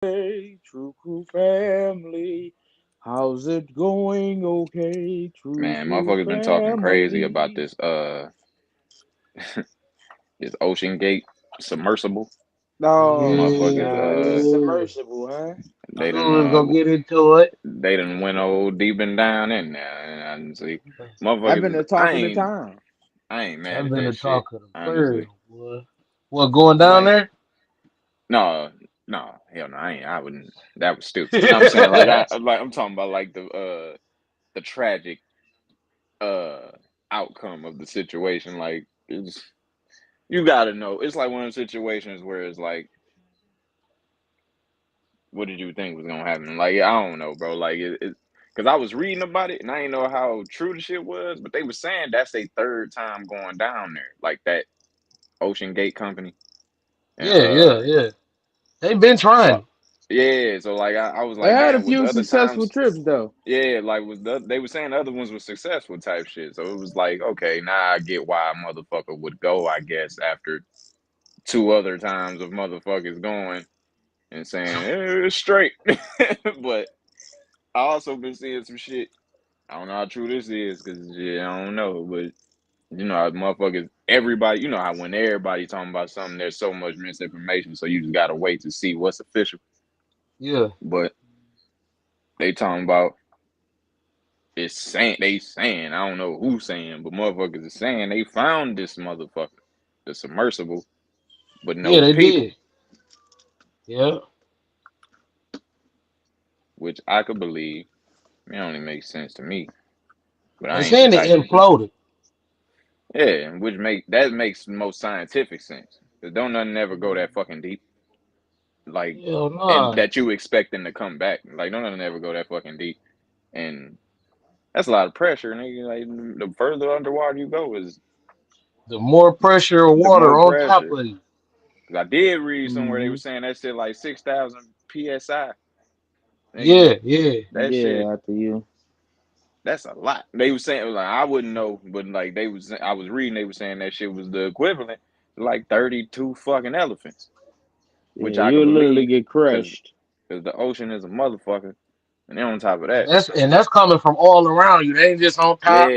Hey, True Crew family, how's it going? Okay, True Man, Crew motherfuckers been talking crazy about family. this Ocean Gate submersible. Motherfuckers This Yeah, submersible, huh? I they knew we was gonna get into it. done went old deep and down in there. And see, That been motherfuckers, the talk of the town. I ain't mad I've at been that the shit, talk of the honestly. world, boy. What going down Like, there? no, no, hell no, I wouldn't. That was stupid. No, I'm saying I'm talking about like the tragic uh outcome of the situation. Like it's you gotta know. It's like one of those situations where it's like, what did you think was gonna happen? Like I don't know, bro. Like because I was reading about it and I didn't know how true the shit was, but they were saying that's their third time going down there, like that Ocean Gate company. And Yeah. They been trying so it. yeah, so like I was They like, had a damn, was the few other successful times trips though. yeah, like they were saying the other ones were successful type shit. So it was like, okay, now I get why a motherfucker would go, I guess, after two other times of motherfuckers going and saying it's straight. But I also been seeing some shit. I don't know how true this is because yeah, I don't know. But you know how motherfuckers, everybody, you know how when everybody talking about something, there's so much misinformation. So you just gotta wait to see what's official. Yeah. But they talking about they saying I don't know who's saying, but motherfuckers is saying they found this motherfucker, the submersible, but Yeah, no they people, did. Yeah. which I could believe. It only makes sense to me, but I They ain't the saying it type of imploded. yeah, which makes the most scientific sense. Cause don't nothing ever go that fucking deep, like, Hell and nah. that you expecting to come back. Like don't nothing ever go that fucking deep, and that's a lot of pressure. Nigga, like the further underwater you go, is The more pressure of the more water on top pressure. of you. Cause I did read somewhere they were Hmm. saying that shit like 6,000 psi. Nigga, Yeah. that shit Yeah, after you. that's a lot. They were saying like I wouldn't know, but like I was reading they were saying that shit was the equivalent to like 32 fucking elephants, which Yeah, I could you'll literally believe get because crushed. the ocean is a motherfucker, and then on top of that, And that's coming from all around you. They ain't just on top.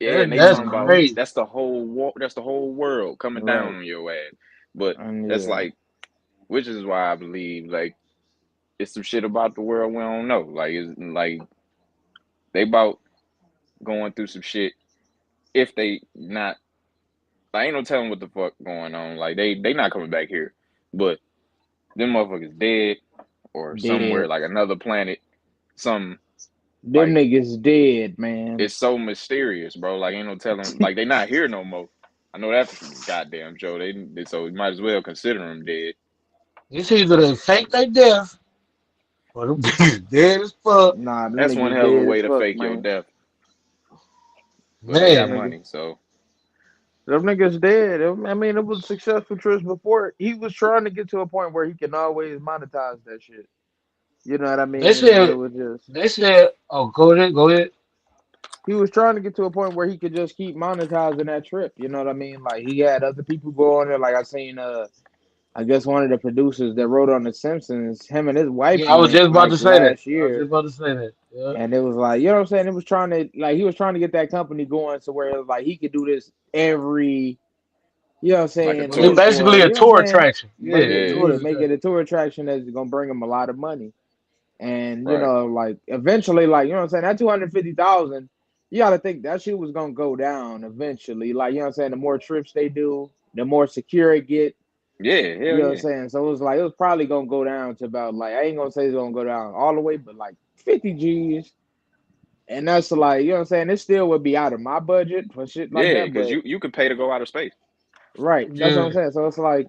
yeah, and they That's talking about Hmm. crazy. that's the whole world coming down Right. on your ass, but And that's yeah. like which is why I believe like it's some shit about the world we don't know, like it's like they about going through some shit if they not. I ain't no telling what the fuck going on. Like they not coming back here, but them motherfuckers dead or somewhere Dead. like another planet. Some Them like niggas dead, man. it's so mysterious, bro. Like ain't no telling. Like they not here no more. I know that for goddamn Joe. So you might as well consider them dead. It's either they fake their death or them bitches dead as fuck. Nah, them That's one niggas hell of a dead as way to fuck, fake your man. death. But they Them got Man, niggas. money, so Them niggas dead. I mean, it was successful trips before. He was trying to get to a point where he can always monetize that shit. You know what I they mean? And it said was just oh, go ahead. he was trying to get to a point where he could just keep monetizing that trip. You know what I mean? Like he had other people go on there. Like I seen I guess one of the producers that wrote on The Simpsons, him and his wife Yeah, I was went just about like to say that. last I was year. just about to say that. Yeah. And it was like, you know what I'm saying? It was trying to like he was trying to get that company going so where it was like he could do this every, you know what I'm like a saying, It's tour. just basically for, a you know what I'm tour saying? attraction. Yeah, tourist Make it attraction. a tour attraction that's gonna bring him a lot of money. And you Right, know, like eventually, like, you know what I'm saying, that 250,000, you gotta think that shit was gonna go down eventually. Like, you know what I'm saying, the more trips they do, the more secure it get. yeah, You hell know what I'm yeah, saying? So it was like it was probably gonna go down to about like I ain't gonna say it's gonna go down all the way, but like 50 G's. And that's like, you know what I'm saying? It still would be out of my budget for shit like yeah. that, Because but you could pay to go out of space. right, that's what I'm Yeah. saying. So it's like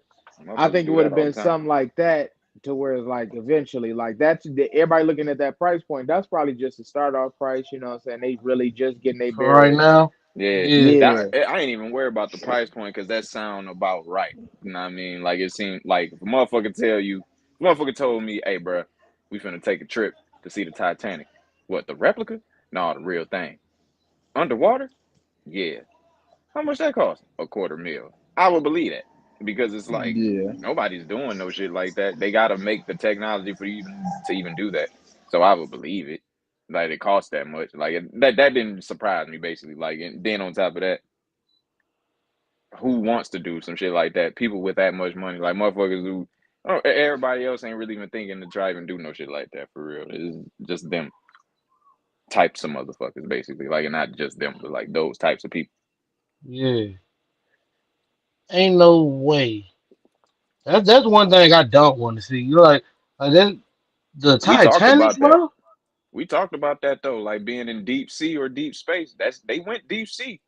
I Motherfuckers think it do would that have all been the time. something like that to where it's like eventually like everybody looking at that price point, that's probably just a start off price, you know what I'm saying? They really just getting their For right bearings. now, Yeah, yeah. that Yeah. I ain't even worried about the price point because that sound about right. You know what I mean? Like it seemed like if a motherfucker tell you, if a motherfucker told me, "Hey, bro, we finna take a trip to see the Titanic." What the replica? No, the real thing. Underwater? Yeah. How much that cost? A quarter mil. I would believe that. because it's like Yeah. nobody's doing no shit like that. They got to make the technology for even to even do that. So I would believe it. Like it costs that much. Like that didn't surprise me basically. Like and then on top of that, who wants to do some shit like that? People with that much money, like motherfuckers who everybody else ain't really even thinking to try and do no shit like that for real. It's just them types of motherfuckers basically. Like and not just them, but like those types of people. Yeah, ain't no way. That's one thing I don't want to see. You know, like that the We talked Titanic, about that. bro. We talked about that though, like being in deep sea or deep space. That's they went deep sea.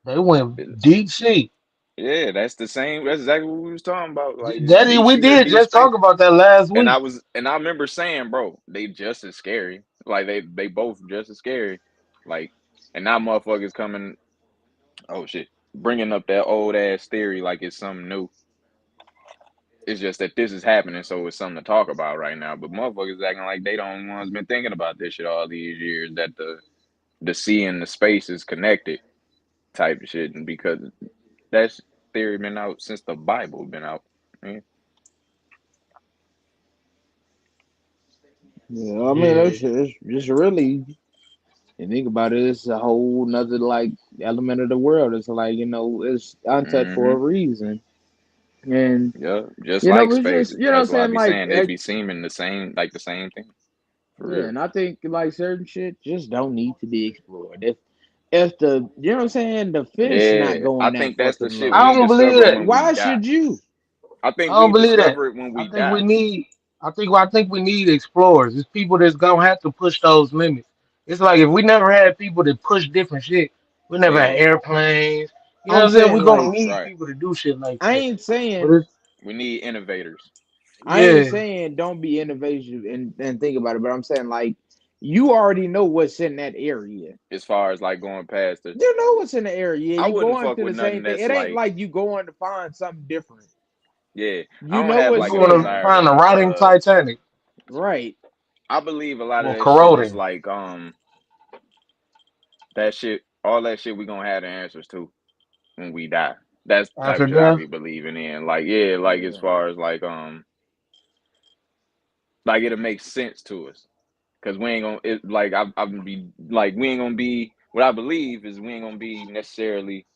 They went deep sea. Yeah, that's the same. That's exactly what we was talking about. Like it's Daddy, deep we sea or did deep just space. talk about that last week. And I remember saying, bro, they just as scary. Like they both just as scary. Like and now motherfuckers coming. Oh shit, bringing up that old ass theory like it's something new. It's just that this is happening, so it's something to talk about right now. But motherfuckers acting like they don't ones been thinking about this shit all these years. That the sea and the space is connected type of shit, and because that's theory been out since the Bible been out. Yeah. Yeah, I mean, Yeah, it's just really, and think about it, it's a whole nother like element of the world. It's like, it's untouched for a Mm-hmm. reason. And, Yeah. Just like it's space. just, what I'm That's why I saying? be Like, saying they be seeming the same, like the same thing for yeah, real. and I think like certain shit just don't need to be explored. If the, you know what I'm saying, the fish not Yeah, I going that think that's the fucking shit low, I we don't believe discover that. when we why die. should you? I I think don't we believe that. discover it when I we think we die. need. I think we need explorers. It's people that's gonna have to push those limits. It's like if we never had people that push different shit, we never had Yeah, airplanes. You know what I'm I'm saying? We're saying gonna like need right. people to do shit like I that. ain't But saying it's We need innovators. I ain't yeah, saying don't be innovative and think about it, but I'm saying like you already know what's in that area. As far as like going past the, You know what's in the area. I You wouldn't going fuck to with the nothing same thing. that's It ain't like, like you going to find something different. yeah. I You don't know have we what's like a going to there. desire find a to. rotting Titanic Right. I believe a lot of or that shit is corroding like that shit. All that shit we gonna have the answers to when we die. That's the type after of shit I death. be believing in. Like yeah, like as Yeah. far as like it'll make sense to us. Cause we ain't gonna it, like I be like we ain't gonna be what I believe is we ain't gonna be necessarily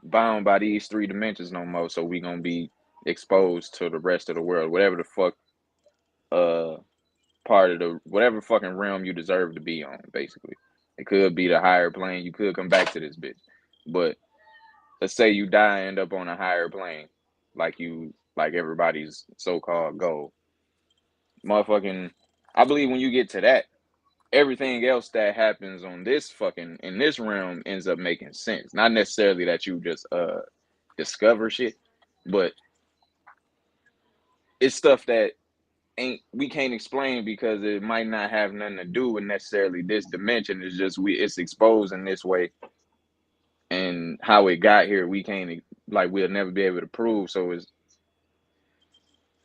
bound by these three dimensions no more. So we gonna be exposed to the rest of the world, whatever the fuck uh part of the whatever fucking realm you deserve to be on. Basically, it could be the higher plane. You could come back to this bitch, but let's say you die and end up on a higher plane, like everybody's so called goal. Motherfucking, I believe when you get to that everything else that happens on this fucking in this realm ends up making sense. Not necessarily that you just discover shit, but it's stuff that ain't we can't explain because it might not have nothing to do with necessarily this dimension. It's just it's exposed in this way and how it got here we can't like we'll never be able to prove. So it's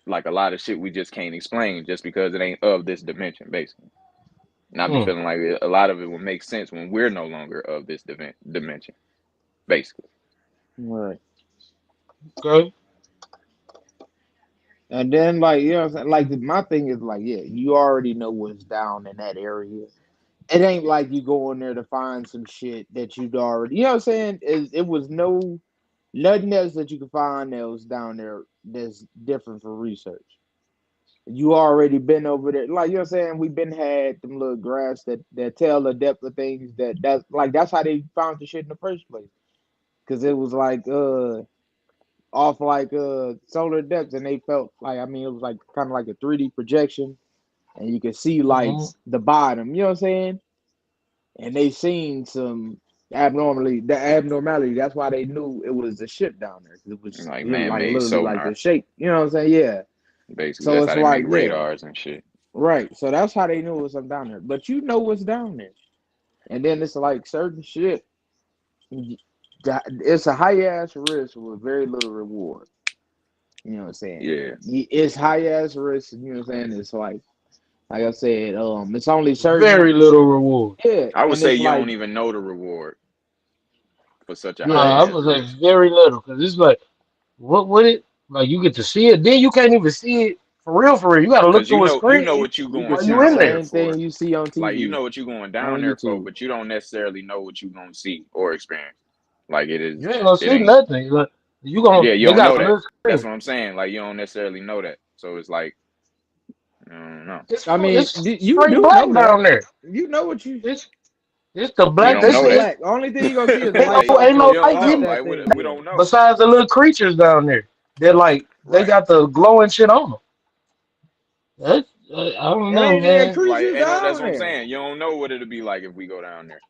like a lot of shit we just can't explain just because it ain't of this dimension basically. And I be Hmm. feeling like a lot of it will make sense when we're no longer of this dimension, basically. Right. Okay. And then like you know what I'm saying? Like my thing is like, yeah, you already know what's down in that area. It ain't like you go in there to find some shit that you'd already, you know what I'm saying? It was nothing else that you could find that was down there that's different for research. You already been over there, like you know what I'm saying. We've been had them little graphs that tell the depth of things that's how they found the shit in the first place. Because it was like off like solar depths, and they felt like I mean it was like kind of like a 3D projection, and you could see like Hmm. the bottom. You know what I'm saying? And they seen some abnormality. That's why they knew it was a ship down there. 'Cause Like it was like man-made literally like the sonar. shape. You know what I'm saying? Yeah. Basically, So that's how it's they like make yeah, radars and shit. right. So that's how they knew it was something down there. But you know what's down there, and then it's like certain shit. It's a high ass risk with very little reward. You know what I'm saying? Yeah, It's high ass risk. You know what I'm saying? It's like I said, it's only certain Very little reward. yeah, I would and say it's you like don't even know the reward for such a high yeah, I ass would say risk. very little because it's like What would it like? You get to see it, then you can't even see it for real. For real, you got to look Cause through a you know screen what you You can going while see you the in down there. there same for. thing you see on Like you TV know what you going on down there for, YouTube. but you don't necessarily know what you gonna see or experience. Like You ain't gonna it see ain't. nothing. Like, you gonna Yeah, you they don't got know a that. little That's screen. what I'm saying. Like you don't necessarily know that. So it's like I don't know. I mean, It's you straight do black know that. down there. You know what you. It's it's the We black. don't They It's know say that. black. Only thing you gonna see is ain't white no off ain't no You of don't light know. off in that Like thing. we Yeah. don't know. besides the little creatures down there. They're like they Right. got the glowing shit on them. That's, I don't It know, ain't even man. Like creatures and that's down what I'm there. saying. You don't know what it'll be like if we go down there.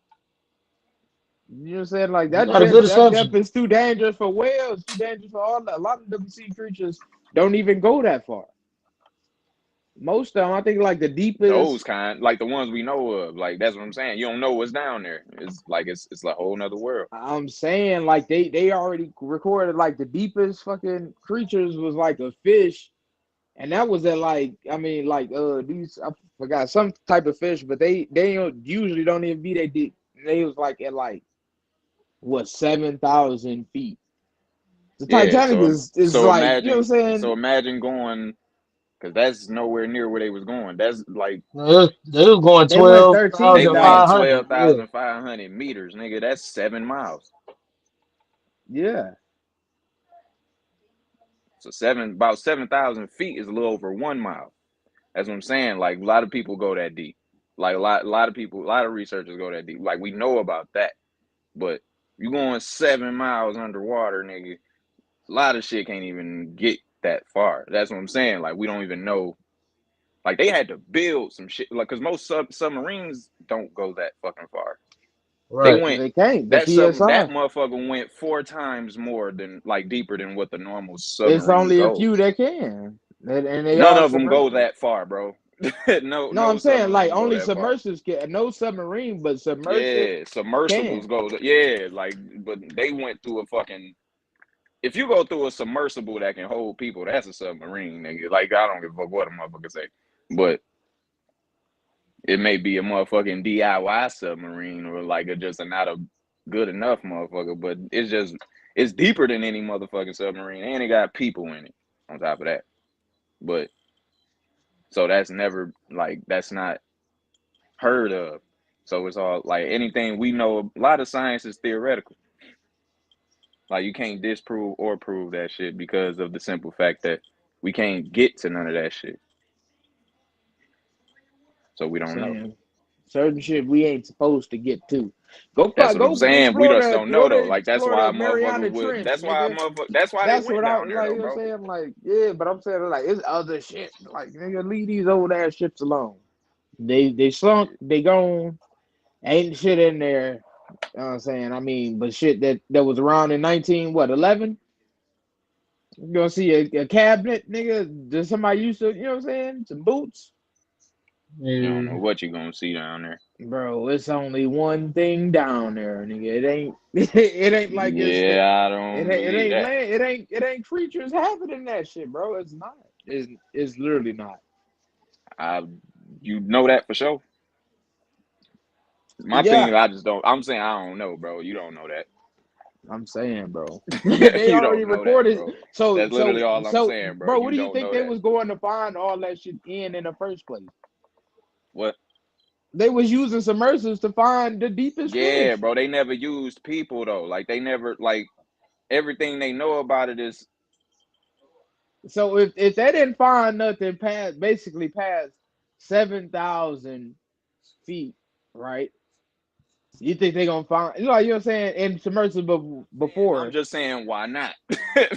You know what I'm saying? Like You got a good that depth assumption. is too dangerous for whales, too dangerous for all that. A lot of them sea creatures don't even go that far. Most of them, I think, like the Those deepest. kind, like the ones we know of. Like that's what I'm saying. You don't know what's down there. It's like it's a whole nother world. I'm saying, like they already recorded like the deepest fucking creatures was like a fish, and that was at like I mean like these I forgot some type of fish, but they don't, usually don't even be that deep. They was like at like what 7,000 feet. The Yeah. Titanic is So like you know what imagine I'm saying. imagine going because that's nowhere near where they was going. That's like They was going They went twelve they thousand went five 13,000. hundred. Yeah, 12,500 meters, nigga. That's 7 miles. Yeah, So about 7,000 feet is a little over 1 mile. That's what I'm saying. Like a lot of people go that deep. Like a lot of people, a lot of researchers go that deep. Like we know about that, but you going 7 miles underwater, nigga. A lot of shit can't even get that far. That's what I'm saying. Like we don't even know. Like they had to build some shit. Like because most submarines don't go that fucking far. They right. went they can't. The that PSI. motherfucker went 4 times more than like deeper than what the normal It's submarine only a goes. few that can, and they None all of them go submersible. that far, bro. No, I'm No saying like submarine go only that far. submersibles can. No submarine, but submersive Yeah, submersibles can. go. Yeah, like, but they went through a fucking. If you go through a submersible that can hold people, that's a submarine, nigga. Like, I don't give a fuck what a motherfucker say. But it may be a motherfucking DIY submarine or like just a not a good enough motherfucker. But it's deeper than any motherfucking submarine, and it got people in it on top of that. But so that's never like that's not heard of. So it's all like anything we know. A lot of science is theoretical. Like you can't disprove or prove that shit because of the simple fact that we can't get to none of that shit. So we don't know. Saying certain shit we ain't supposed to get to. That's what I'm Go saying. We explore just don't know though. Like that's explore why the a motherfucker Mariana would. Trench, nigga. That's why they That's went what I down there like. though, You know bro. what I'm saying? Like, yeah, but I'm saying like it's other shit. Like, nigga, leave these old ass ships alone. They sunk. They gone. Ain't shit in there. You know what I'm saying? I mean, but shit that was around in 19 what 11. You gonna see a cabinet, nigga? Does somebody used to? You know what I'm saying? Some boots. You don't know Yeah. what you gonna see down there. Bro, it's only one thing down there, nigga. It ain't it ain't like Yeah, I don't it believe ain't that. land it ain't creatures happening that shit, bro. It's not. It's literally not. I you know that for sure. My thing, Yeah, is I just don't. I'm saying I don't know, bro. You don't know I'm saying, bro. that. They You already don't know that, recorded. bro. That's literally all I'm saying, bro. Bro, what You do you don't think know they that. was going to find all that shit in the first place? What? They was using submersibles to find the deepest Yeah, fish. bro. They never used people though. Like they never like everything they know about it is So if they didn't find nothing past basically past 7,000 feet, right? You think they gonna find you know what I'm saying in submersible I'm before? just saying why not?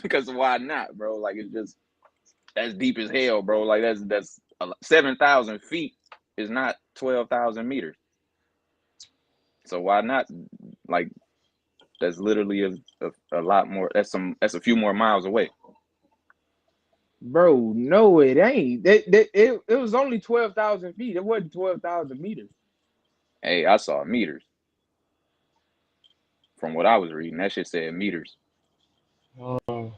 Because why not, bro? Like it's just that's deep as hell, bro. Like that's 7,000 feet is not 12,000 meters. So why not? Like that's literally a lot more. That's a few more miles away. Bro, no, it ain't. It was only 12,000 feet. It wasn't 12,000 meters. Hey, I saw meters from what I was reading. That shit said meters. Um,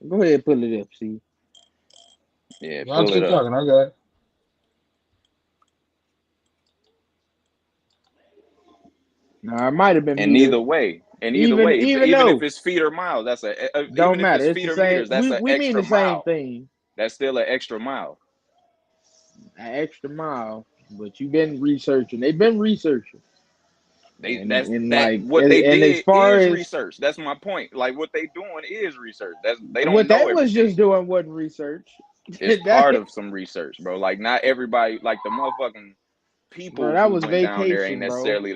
Go ahead and pull it up, see. Yeah, y'all pull it keep up. talking. I got it. Now it might have been And meters. either way. And either Even way, even even if though it's feet or miles, don't even if matter. it's It's the feet or same. meters, that's We an we mean extra the same mile. thing. That's still an extra mile. An extra mile. But you've been researching. They've been researching. They And that's and that like what they and as did far is as research. That's my point. Like what they doing is research. That's they don't what know they was just everything. doing wasn't research. It's that, part of some research, bro. Like not everybody, like the motherfucking bro, people that who was went down there ain't vacation, bro. necessarily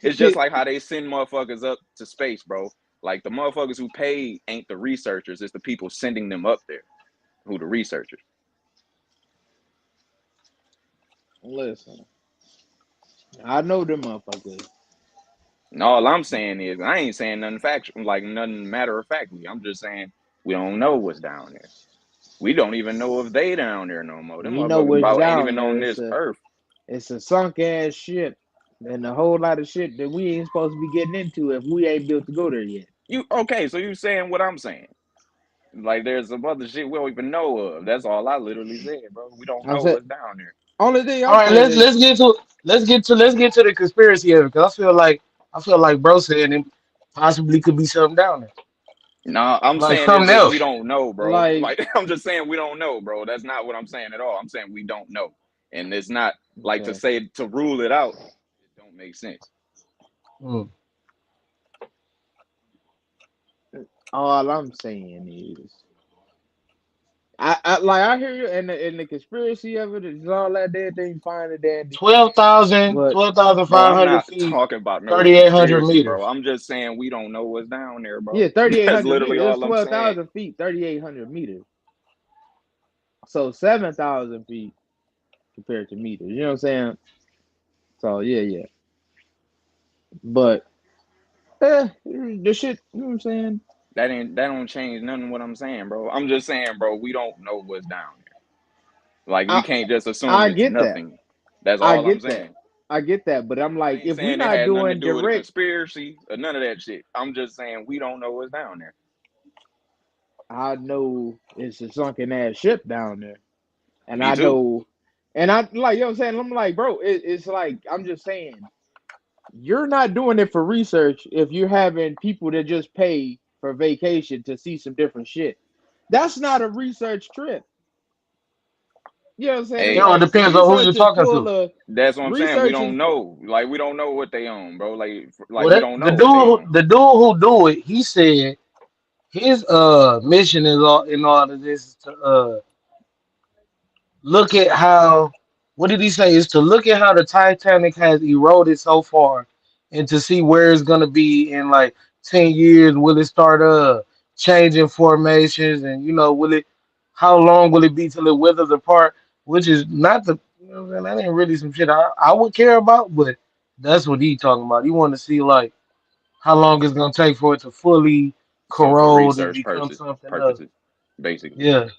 it's just like how they send motherfuckers up to space, bro. Like the motherfuckers who paid ain't the researchers, it's the people sending them up there who the researchers. Listen, I know them motherfuckers. And all I'm saying is I ain't saying nothing factual, like nothing matter of factly. I'm just saying we don't know what's down there. We don't even know if they down there no more. Them You know motherfuckers what's about ain't down even there. on this earth. It's a sunk ass ship and a whole lot of shit that we ain't supposed to be getting into if we ain't built to go there yet. You okay, so you saying what I'm saying. Like there's some other shit we don't even know of. That's all I literally said, bro. We don't I'm know saying what's down there. only thing All I'm right, saying let's is let's get to the conspiracy of it because I feel like bro said it possibly could be something down there, Nah, I'm like saying it's something just we else. don't know, bro. like Like I'm just saying we don't know, bro. That's not what I'm saying at all. I'm saying we don't know. And it's not like to okay. say to rule it out, it don't make sense. Mm. All I'm saying is I hear you and the conspiracy of it is all that dead thing fine and dandy. 12,000, But Bro, I'm 12,500 not feet, talking about no 3,800 conspiracy, bro. meters. I'm just saying we don't know what's down there, yeah, bro. That's 3,800 meters. literally It's all I'm saying. 12,000 feet, 3,800 meters. So 7,000 feet compared to meters. You know what I'm saying? So yeah. But the shit, you know what I'm saying? That don't change nothing what I'm saying, bro. I'm just saying, bro, we don't know what's down there. Like we I can't just assume I it's get that. nothing. That's I all I'm get that. saying. I get that. But I'm I like, ain't if we saying it not has nothing to doing do with a direct, conspiracy or none of that shit. I'm just saying we don't know what's down there. I know it's a sunken ass ship down there. And Me I too. know, and I like, you know what I'm saying? I'm like, bro, it's like, I'm just saying, you're not doing it for research if you're having people that just pay for vacation to see some different shit. That's not a research trip. You know what I'm saying? You Hey, know, it Like depends on who you're research is talking full to. of that's what I'm saying. We research don't is know. Like we don't know what they own, bro. Like Well, we don't the know dude, what they own. the dude who do it, he said his mission is all in all of this is to look at how, what did he say? Is to look at how the Titanic has eroded so far and to see where it's gonna be in like 10 years. Will it start changing formations and will it how long will it be till it withers apart? Which is not the that ain't really some shit I would care about, but that's what he talking about. He want to see like how long it's gonna take for it to fully So for corrode and research become something else. purposes, basically. Yeah,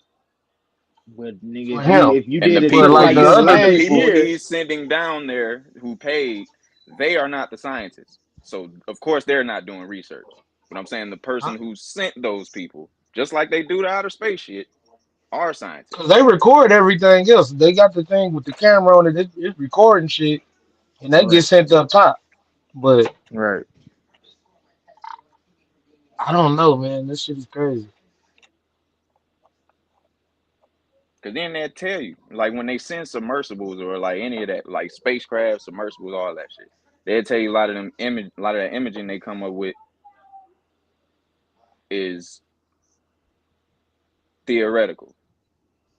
but nigga, for if you him. if you And did the a But trip people like like the this he's other and the last people people, year, he's sending down there who paid, they are not the scientists. So of course they're not doing research. But I'm saying the person who sent those people, just like they do the outer space shit, are because scientists. they record everything else. They got the thing with the camera on it. It's recording shit, and they get right, sent up top. But right. I don't know, man. This shit is crazy. Cause then they'll tell you, like when they send submersibles or like any of that, like spacecraft, submersibles, all that shit, they'll tell you a lot of that imaging they come up with is theoretical,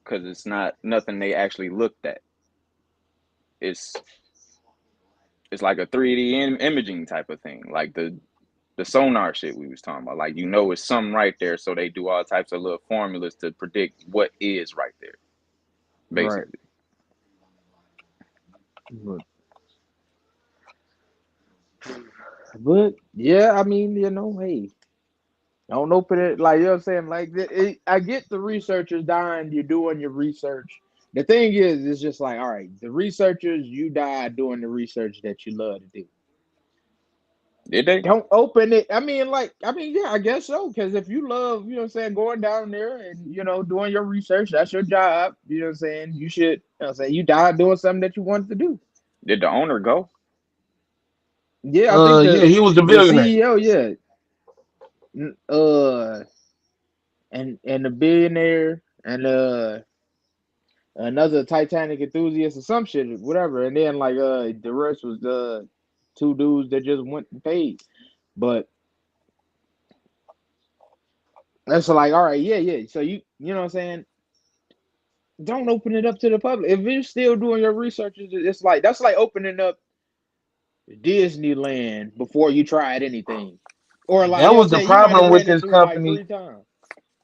because it's not nothing they actually looked at. It's it's like a 3D imaging type of thing, like the sonar shit we was talking about. Like it's something right there, so they do all types of little formulas to predict what is right there, Right. basically. But, but yeah, I mean, hey, don't open it like you know what I'm saying. Like I get the researchers dying. You're doing your research. The thing is, it's just like, all right, the researchers, you died doing the research that you love to do. Did they? Don't open it. Yeah, I guess so. Because if you love, you know what I'm saying, going down there and, doing your research, that's your job. You know what I'm saying? You should, you died doing something that you wanted to do. Did the owner go? Yeah, I think Yeah, the he was the the billionaire. CEO, yeah. n- uh, and the billionaire and another Titanic enthusiast or some shit, whatever. And then like the rest was the two dudes that just went and paid. But that's like, all right, yeah, yeah. So you know what I'm saying? Don't open it up to the public. If you're still doing your research, it's like that's like opening up Disneyland before you tried anything. Or like, That you know what I'm was the saying? You might have problem with ran it this through like company. 3 times.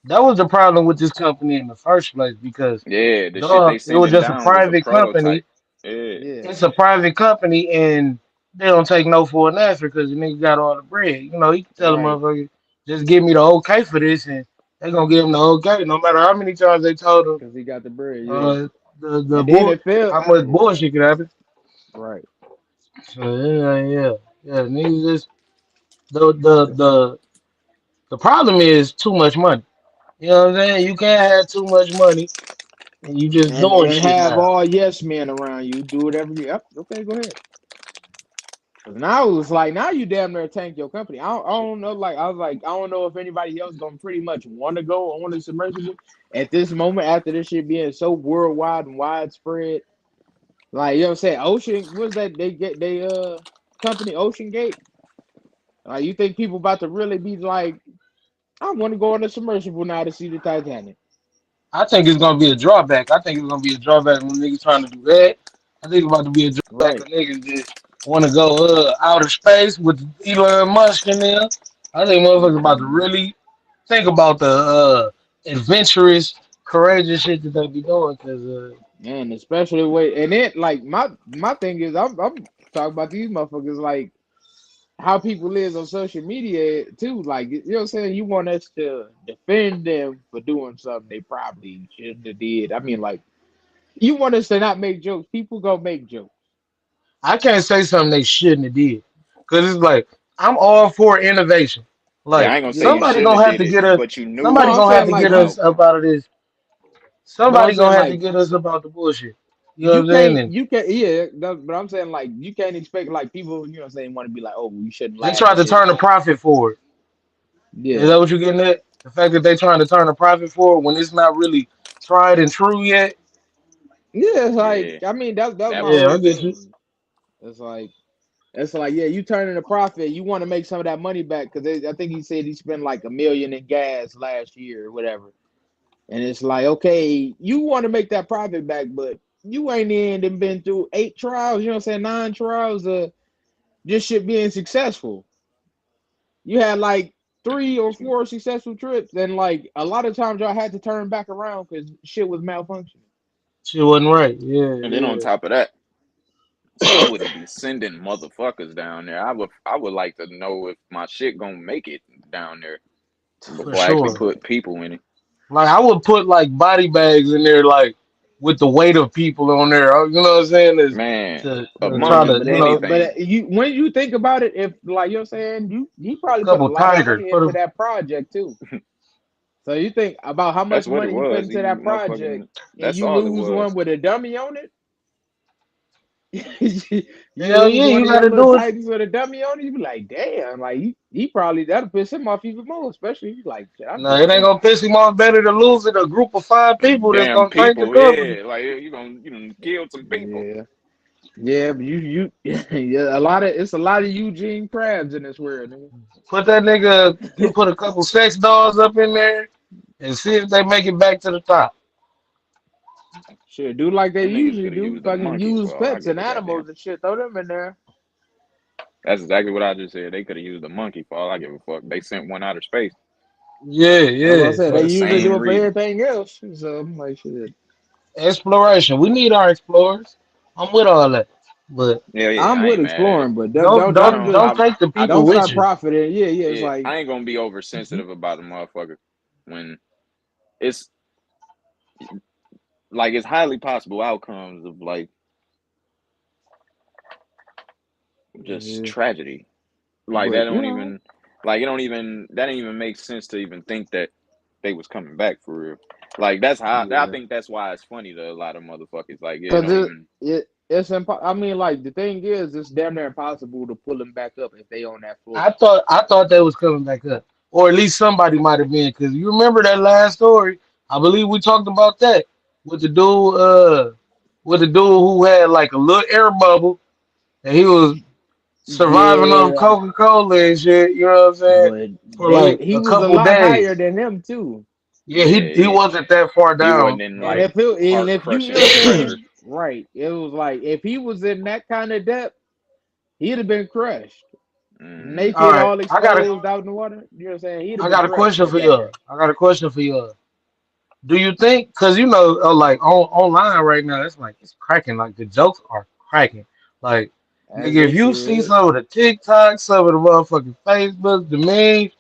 That was the problem with this company in the first place because, Yeah, the shit they dog, it was sending just a down was a private company. prototype. Yeah. Yeah. It's a private company, and they don't take no for an answer because the nigga got all the bread. You know, he can tell the Right. motherfucker, just give me the okay for this, and they gonna give him the okay, no matter how many times they told him Because he got the bread, yeah. uh the And then bull it failed. how much Yeah. bullshit could happen. Right. So yeah, niggas just the problem is too much money. You know what I'm saying? You can't have too much money and you just doing And shit have now. all yes men around you. Do whatever you. Yep. Okay, go ahead. 'Cause now it's like now you damn near tank your company. I don't know. Like I was like I don't know if anybody else gonna pretty much want to go on the submersible at this moment after this shit being so worldwide and widespread. Like you know what I'm saying? Ocean was that they get they company Ocean Gate. Like you think people about to really be like, I want to go on the submersible now to see the Titanic. I think it's gonna be a drawback. I think it's gonna be a drawback when niggas trying to do that. I think it's about to be a drawback Right. when niggas just want to go outer space with Elon Musk in there. I think motherfuckers about to Hmm. really think about the adventurous, courageous shit that they be doing. Cause And especially way and then like my thing is I'm talking about these motherfuckers like how people live on social media too. Like you know what I'm saying? You want us to defend them for doing something they probably shouldn't have did. I mean like you want us to not make jokes. People gonna make jokes. I can't say something they shouldn't have did. Cause it's like I'm all for innovation. Yeah, Like I ain't gonna say you Yeah. somebody shouldn't gonna have have did to it, get us. but you knew No, Somebody it I'm gonna was have saying to gonna like get come us out. up out of this. but I'm Somebody saying gonna have to like get us about the bullshit. You know what I'm saying? And you can't yeah, but I'm saying like you can't expect like people, you know what I'm saying, want to be like, oh you shouldn't they laugh tried at to this. turn a profit for it. Is Yeah. that what you're getting at? The fact that they trying to turn a profit for it when it's not really tried and true yet? Yeah, it's like Yeah, I mean that was that my was Yeah, I whole get stupid. you. thing. It's like yeah, you turning a profit, you want to make some of that money back because I think he said he spent like 1 million in gas last year or whatever. And it's like, okay, you want to make that profit back, but you ain't in and been through 8 trials, you know what I'm saying, 9 trials of this shit being successful. You had like 3 or 4 successful trips, and like a lot of times y'all had to turn back around because shit was malfunctioning. Shit wasn't right. Yeah, And then on yeah. top of that, they wouldn't be sending motherfuckers down there. I would like to know if my shit gonna make it down there For before I actually sure. put people in it. Like I would put like body bags in there, like with the weight of people on there. You know what I'm saying? Is Man, to try Yeah, amongst to but anything. you when you think about it, if like you're saying, you he probably put a couple lot of tigers. money Put into a that project too. So you think about how That's much what it money you put was. into He that project, motherfucking. and That's you all it lose one was. with a dummy on it. You hell lose yeah, one you of your gotta little do it. titans with a dummy on it. You be like, damn, like he probably that'll piss him off even more, especially if you like, shit, I No, just it ain't spent. gonna piss him off better to lose it a group of five people that's Damn gonna tank the people, company. yeah. Like you gonna kill some people. Yeah, yeah, but you yeah, a lot of it's a lot of Eugene Krabs in this world, nigga. Put that nigga, you put a couple sex dolls up in there and see if they make it back to the top. Shit, do like they Them niggas usually could have do, used a fucking monkey use for all I pets give and a goddamn. animals and shit. Throw them in there. That's exactly what I just said. They could have used a monkey for all I give a fuck. They sent one out of space Yeah, That's what I yeah. said. for They the So usually same do it for reason. everything else. So I'm like, shit. exploration. We need our explorers. I'm with all that. But Yeah, yeah, I'm I with ain't mad at it. exploring, but don't I don't don't. don't just take the I people don't with start you. profiting. Yeah, yeah. It's yeah, like I ain't gonna be you, oversensitive about a motherfucker when it's like it's highly possible outcomes of like just yeah, tragedy. Like that but don't even like it don't even that didn't even make sense to even think that they was coming back for real. Like that's how I yeah, think that's why it's funny to a lot of motherfuckers. Like it because don't even it's I mean, like the thing is, it's damn near impossible to pull them back up if they on that floor. I thought they was coming back up. or at least somebody might have been. Because you remember that last story? I believe we talked about that with the dude, with the dude who had like a little air bubble and he was surviving off Yeah, Coca Cola and shit. You know what I'm saying? but For like he a was a couple lot higher days. than him too. Yeah, Yeah, he yeah. wasn't that far He wasn't down. in And like and heart if you know what I'm crushing pressure. saying, right? It was like if he was in that kind of depth, he'd have been crushed, Hmm. All naked, right, all exposed out in the water. You know what I'm saying? He'd have I been got a crushed question at for that y'all. point. I got a question for y'all. Do you think? Cause you know, like online right now, it's like it's cracking. Like the jokes are cracking. Like As nigga, they if you see should. some of the TikToks, some of the motherfucking Facebook, the memes,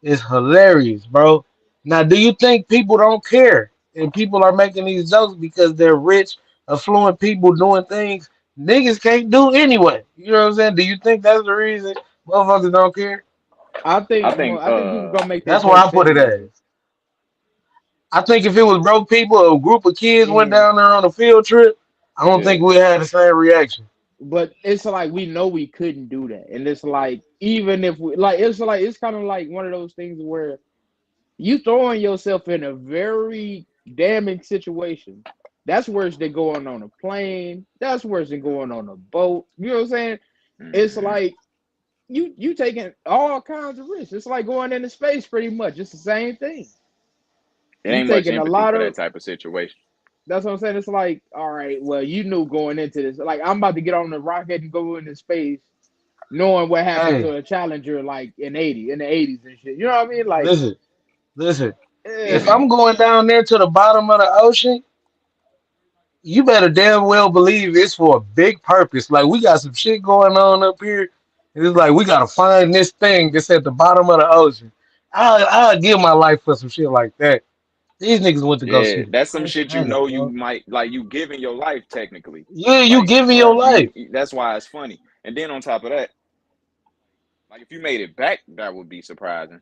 it's hilarious, bro. Now, do you think people don't care and people are making these jokes because they're rich, affluent people doing things niggas can't do anyway? You know what I'm saying? Do you think that's the reason motherfuckers don't care? I Well, think I think people gonna make their That's where I jokes put it at. anyway. I think if it was broke people, a group of kids went And down there on a field trip, I don't yeah. think we had the same reaction. but it's like we know we couldn't do that, and it's like even if we like it's kind of like one of those things where you throwing yourself in a very damning situation. That's worse than going on a plane. That's worse than going on a boat. You know what I'm saying? It's Hmm. like you taking all kinds of risks. It's like going into space pretty much. It's the same thing. It You ain't much taking a empathy lot for that of type of situation. that's what I'm saying. It's like, all right, well, you knew going into this. Like I'm about to get on the rocket and go into space, knowing what happened Hey, to a Challenger like in the 80s and shit. You know what I mean? Like, listen, listen. If eh, Hmm. I'm going down there to the bottom of the ocean, you better damn well believe it's for a big purpose. Like we got some shit going on up here. And it's like we gotta find this thing that's at the bottom of the ocean. I'll give my life for some shit like that. These niggas went to go see Yeah, the that's some shit you Titanic, know you bro. might like. You giving your life technically, Yeah, you like giving your for life. you. That's why it's funny. And then on top of that, like if you made it back, that would be surprising.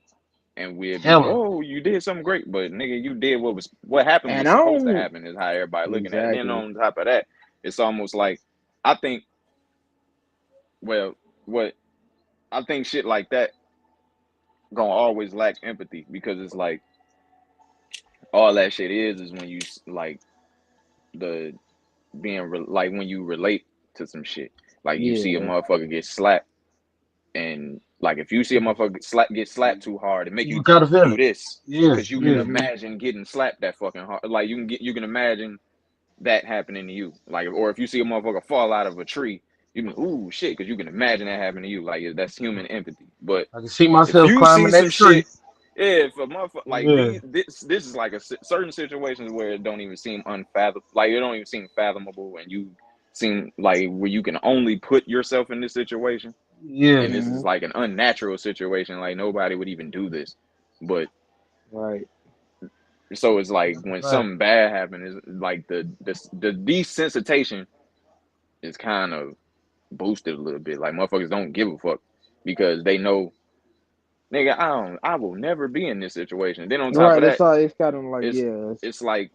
And we'd be, Hella. oh, you did something great, but nigga, you did what happened and was I supposed to don't happen. Is how everybody looking at it. And then exactly. on top of that, it's almost like I think, well, what I think shit like that gonna always lack empathy because it's like all that shit is when you like the like when you relate to some shit. Like you see a Yeah. motherfucker get slapped, and like if you see a motherfucker get slapped too hard, it make You you gotta feel do it. this Yeah, because you can yeah. Hmm. imagine getting slapped that fucking hard. Like you can imagine that happening to you. Like or if you see a motherfucker fall out of a tree, you can ooh shit because you can imagine that happening to you. Like that's human empathy. But I can see if myself you see climbing some that shit, tree. yeah, if a motherfucker like Yeah, this is like a certain situations where it don't even seem unfathomable, like it don't even seem fathomable, and you seem like where you can only put yourself in this situation, yeah. and this is Hmm. like an unnatural situation, like nobody would even do this, but Right. so it's like That's a when fact. something bad happens, is like the desensitization is kind of boosted a little bit. Like motherfuckers don't give a fuck because they know, nigga, I will never be in this situation. Then on top of Right. that, It's kind of like it's yeah, it's it's like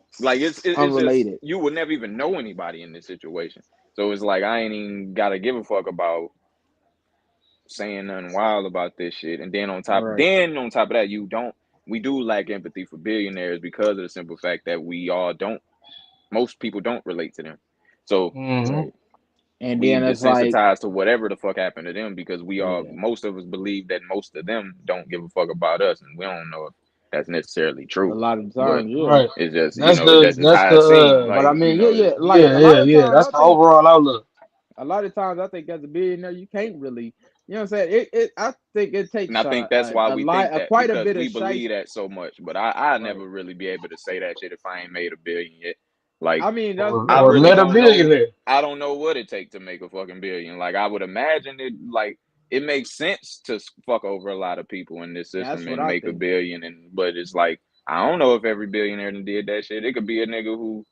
it's just unrelated. you would never even know anybody in this situation. So it's like I ain't even gotta give a fuck about saying nothing wild about this shit. And Right. on top of that, you don't we do lack empathy for billionaires because of the simple fact that we all don't most people don't relate to them. So Hmm. Right. And we then it's like desensitized to whatever the fuck happened to them because we all yeah. most of us believe that most of them don't give a fuck about us, and we don't know if that's necessarily A true. lot of But times, yeah. Right. it's just That's that's just that's how it seems. the But I Like mean, yeah, yeah. Like yeah, a yeah, lot of yeah. times, That's I the think overall outlook. a lot of times I think as a billionaire, you can't really, you know what I'm saying? It I think it and I takes think that's why a we lot, think that quite a because bit of we shice. believe that so much. But I Right. never really be able to say that shit if I ain't made a billion yet. Like I mean, I Or that's really meta don't know. billionaire. I don't know what it takes to make a fucking billion. Like I would imagine it. Like it makes sense to fuck over a lot of people in this that's system what and I make a think. billion. And but it's like I don't know if every billionaire done did that shit. It could be a nigga who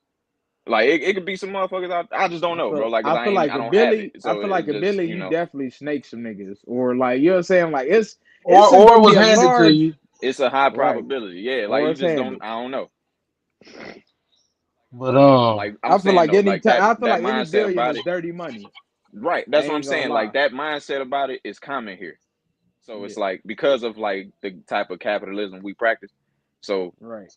like it could be some motherfuckers. I just don't know, bro. Like 'cause I don't have it. I So feel like it's a just Billy, you definitely snake some niggas, or like you know what I'm saying. Like it's Or gonna it be was a handed to large you. it's a high right, probability. Yeah, like or you it's just don't. handed. I don't know. But Like I'm saying though, like I feel that like any mindset billion about is it. dirty money. Right. I That's what I'm ain't gonna saying. Like lie. that mindset about it is common here. So Yeah. it's like because of like the type of capitalism we practice, so Right.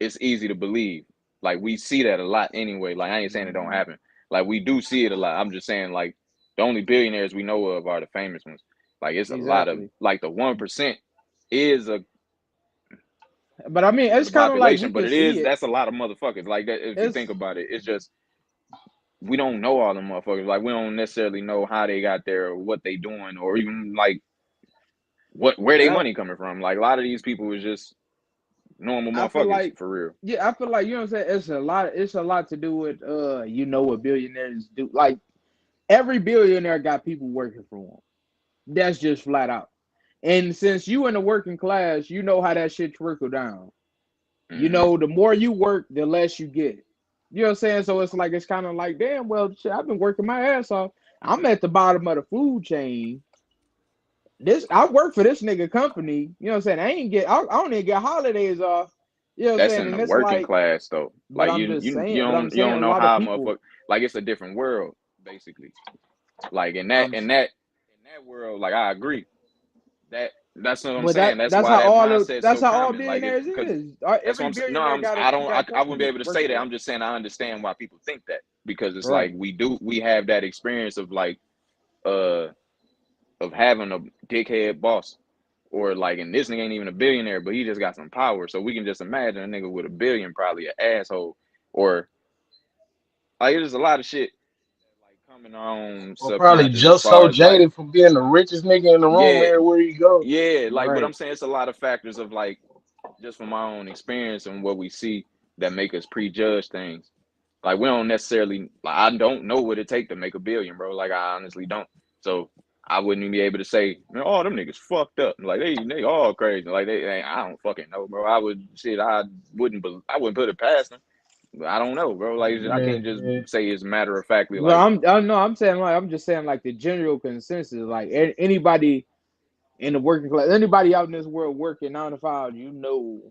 it's easy to believe. Like we see that a lot anyway. Like I ain't saying it don't Hmm. happen. Like we do see it a lot. I'm just saying like the only billionaires we know of are the famous ones. Like it's a lot of Exactly. like the 1% is a But I mean, percentage of it's the kind of like we population, but can it see is it. that's a lot of motherfuckers. Like that if you think It's about it, it's just we don't know all the motherfuckers. Like we don't necessarily know how they got there or what they doing or even like what where they yeah. money coming from. Like a lot of these people is just normal I feel motherfuckers like for real. yeah, I feel like you know what I'm saying. It's a lot to do with you know what billionaires do. Like every billionaire got people working for them. That's just flat out. And since you in the working class, you know how that shit trickle down. You Hmm. know, the more you work, the less you get. You know what I'm saying? So it's like it's kind of like, damn, well, shit, I've been working my ass off. I'm at the bottom of the food chain. This I work for this nigga company. You know what I'm saying? I don't even get holidays off. You know what I'm That's saying? in And the it's working like, class though. but Like I'm just saying, but I'm you saying don't a know lot of how a people. motherfucker like it's a different world basically. Like I'm, in that world, like I agree. That's what I'm but saying. That's that's why how that all the mindset's that's so how all common. Like if billionaires because is. that's what Every no, billionaire I don't got I wouldn't be company able to say working that. for I'm him. just saying I understand why people think that because it's like Right. we have that experience uh of having a dickhead boss or like and this nigga ain't even a billionaire but he just got some power so we can just imagine a nigga with a billion probably an asshole or like there's a lot of shit like come in our own Or probably subconscious as just far so as like jaded from being the richest nigga in the room yeah everywhere you go. yeah like but I'm Right. saying it's a lot of factors of like just from my own experience and what we see that make us prejudge things. Like we don't necessarily like I don't know what it take to make a billion, bro. Like I honestly don't. So I wouldn't even be able to say, man, oh them niggas fucked up. Like they all crazy. Like they I don't fucking know, bro. I would shit I wouldn't put it past them. But I don't know, bro. Like I Yeah, can't just yeah. say it's matter of factly Well, like I know I'm saying like I'm just saying like the general consensus, like anybody in the working class, anybody out in this world working 9 to 5, you know,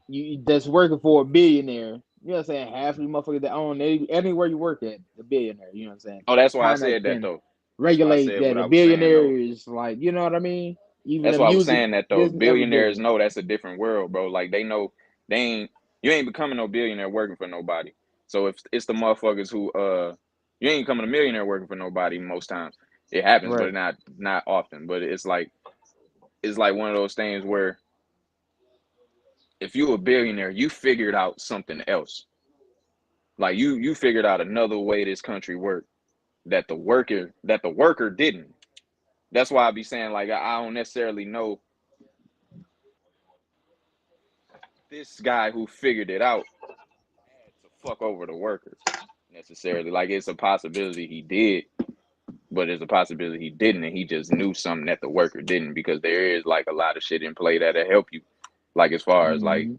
you that's working for a billionaire. You know what I'm saying? Half of the motherfuckers that own anywhere you work at, a billionaire. You know what I'm saying? oh that's why I Kind of said that can though. That's why I regulate said that what a I was saying billionaire though. is like, you know what I mean? Even That's the why I was music saying that though. business, every Billionaires business. know that's a different world, bro. Like they know they ain't you ain't becoming no billionaire working for nobody. So if it's the motherfuckers who you ain't becoming a millionaire working for nobody most times. It happens, but Right. not often. But it's like one of those things where if you a billionaire, you figured out something else. Like you figured out another way this country worked that the worker didn't. That's why I be saying like I don't necessarily know this guy who figured it out had to fuck over the workers necessarily. Like it's a possibility he did, but it's a possibility he didn't, and he just knew something that the worker didn't because there is like a lot of shit in play that'll help you. Like as far as like Hmm.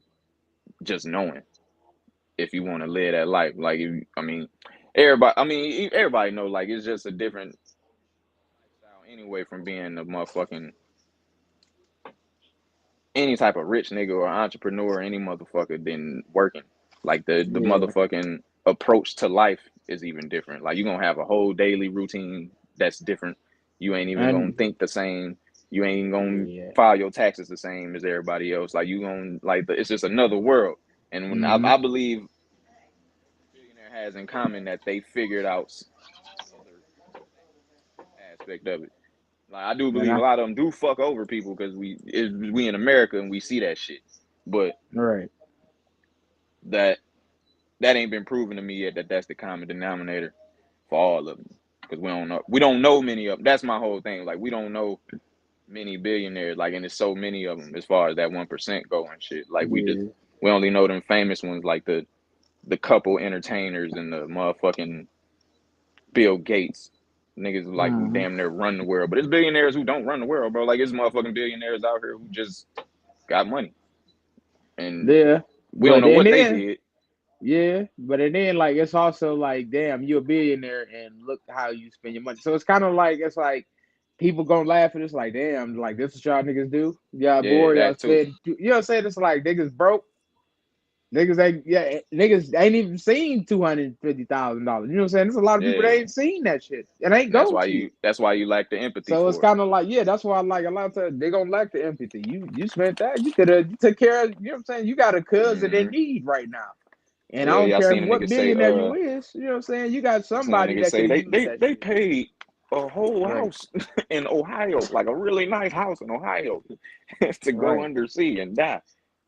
just knowing if you want to live that life. Like I mean, everybody know like it's just a different lifestyle anyway from being a motherfucking any type of rich nigga or entrepreneur or any motherfucker than working. Like the Yeah. motherfucking approach to life is even different. Like you're gonna have a whole daily routine that's different. You ain't even gonna And think the same. You ain't gonna yeah. file your taxes the same as everybody else. Like you gonna like it's just another world. And when Hmm. I believe billionaire has in common that they figured out other aspect of it. Like I do And believe a lot of them do fuck over people because we in America and we see that shit. But right. that that ain't been proven to me yet that that's the common denominator for all of them because we don't know many of them. That's my whole thing. Like we don't know many billionaires. Like and there's so many of them as far as that 1% go and shit. Like Yeah. we only know them famous ones like the couple entertainers and the motherfucking Bill Gates. Niggas like who Hmm. damn near run the world, but it's billionaires who don't run the world, bro. Like it's motherfucking billionaires out here who just got money, and Yeah. we don't But know then what they then did. yeah, but then like it's also like, damn, you're a billionaire and look how you spend your money. So it's kind of like it's like people gonna laugh at this, like, damn, like this is what y'all niggas do. Y'all Yeah, bored, y'all that too. spend. You know what I'm saying? It's like niggas broke. Niggas ain't even seen $250,000. You know what I'm saying? There's a lot of people that Yeah, ain't seen that shit and ain't and that's go why to. you lack the empathy So it's for it. kind of like, yeah, that's why like a lot of times they gonna lack the empathy. You spent that, you could have took care of, you know what I'm saying? You got a cousin in Hmm. need right now. And I Yeah, don't yeah. I care seen a what nigga say, billionaire you is, you know what I'm saying? You got I seen a somebody nigga that say could have used that they shit. paid a whole Right, house in Ohio, like a really nice house in Ohio, to go right, undersea and die.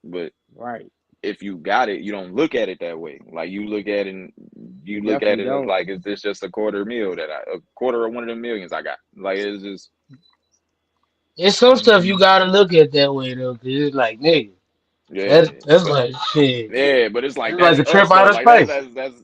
But right. if you got it, you don't look at it that way. Like You you look at definitely it as don't. like, is this just a quarter of one of the millions I got? Like it's just It's some stuff you Hmm. gotta look at that way though, 'cause it's like nigga, yeah. that's But like shit. yeah, but it's It's like like that's a us trip though. out of Like space.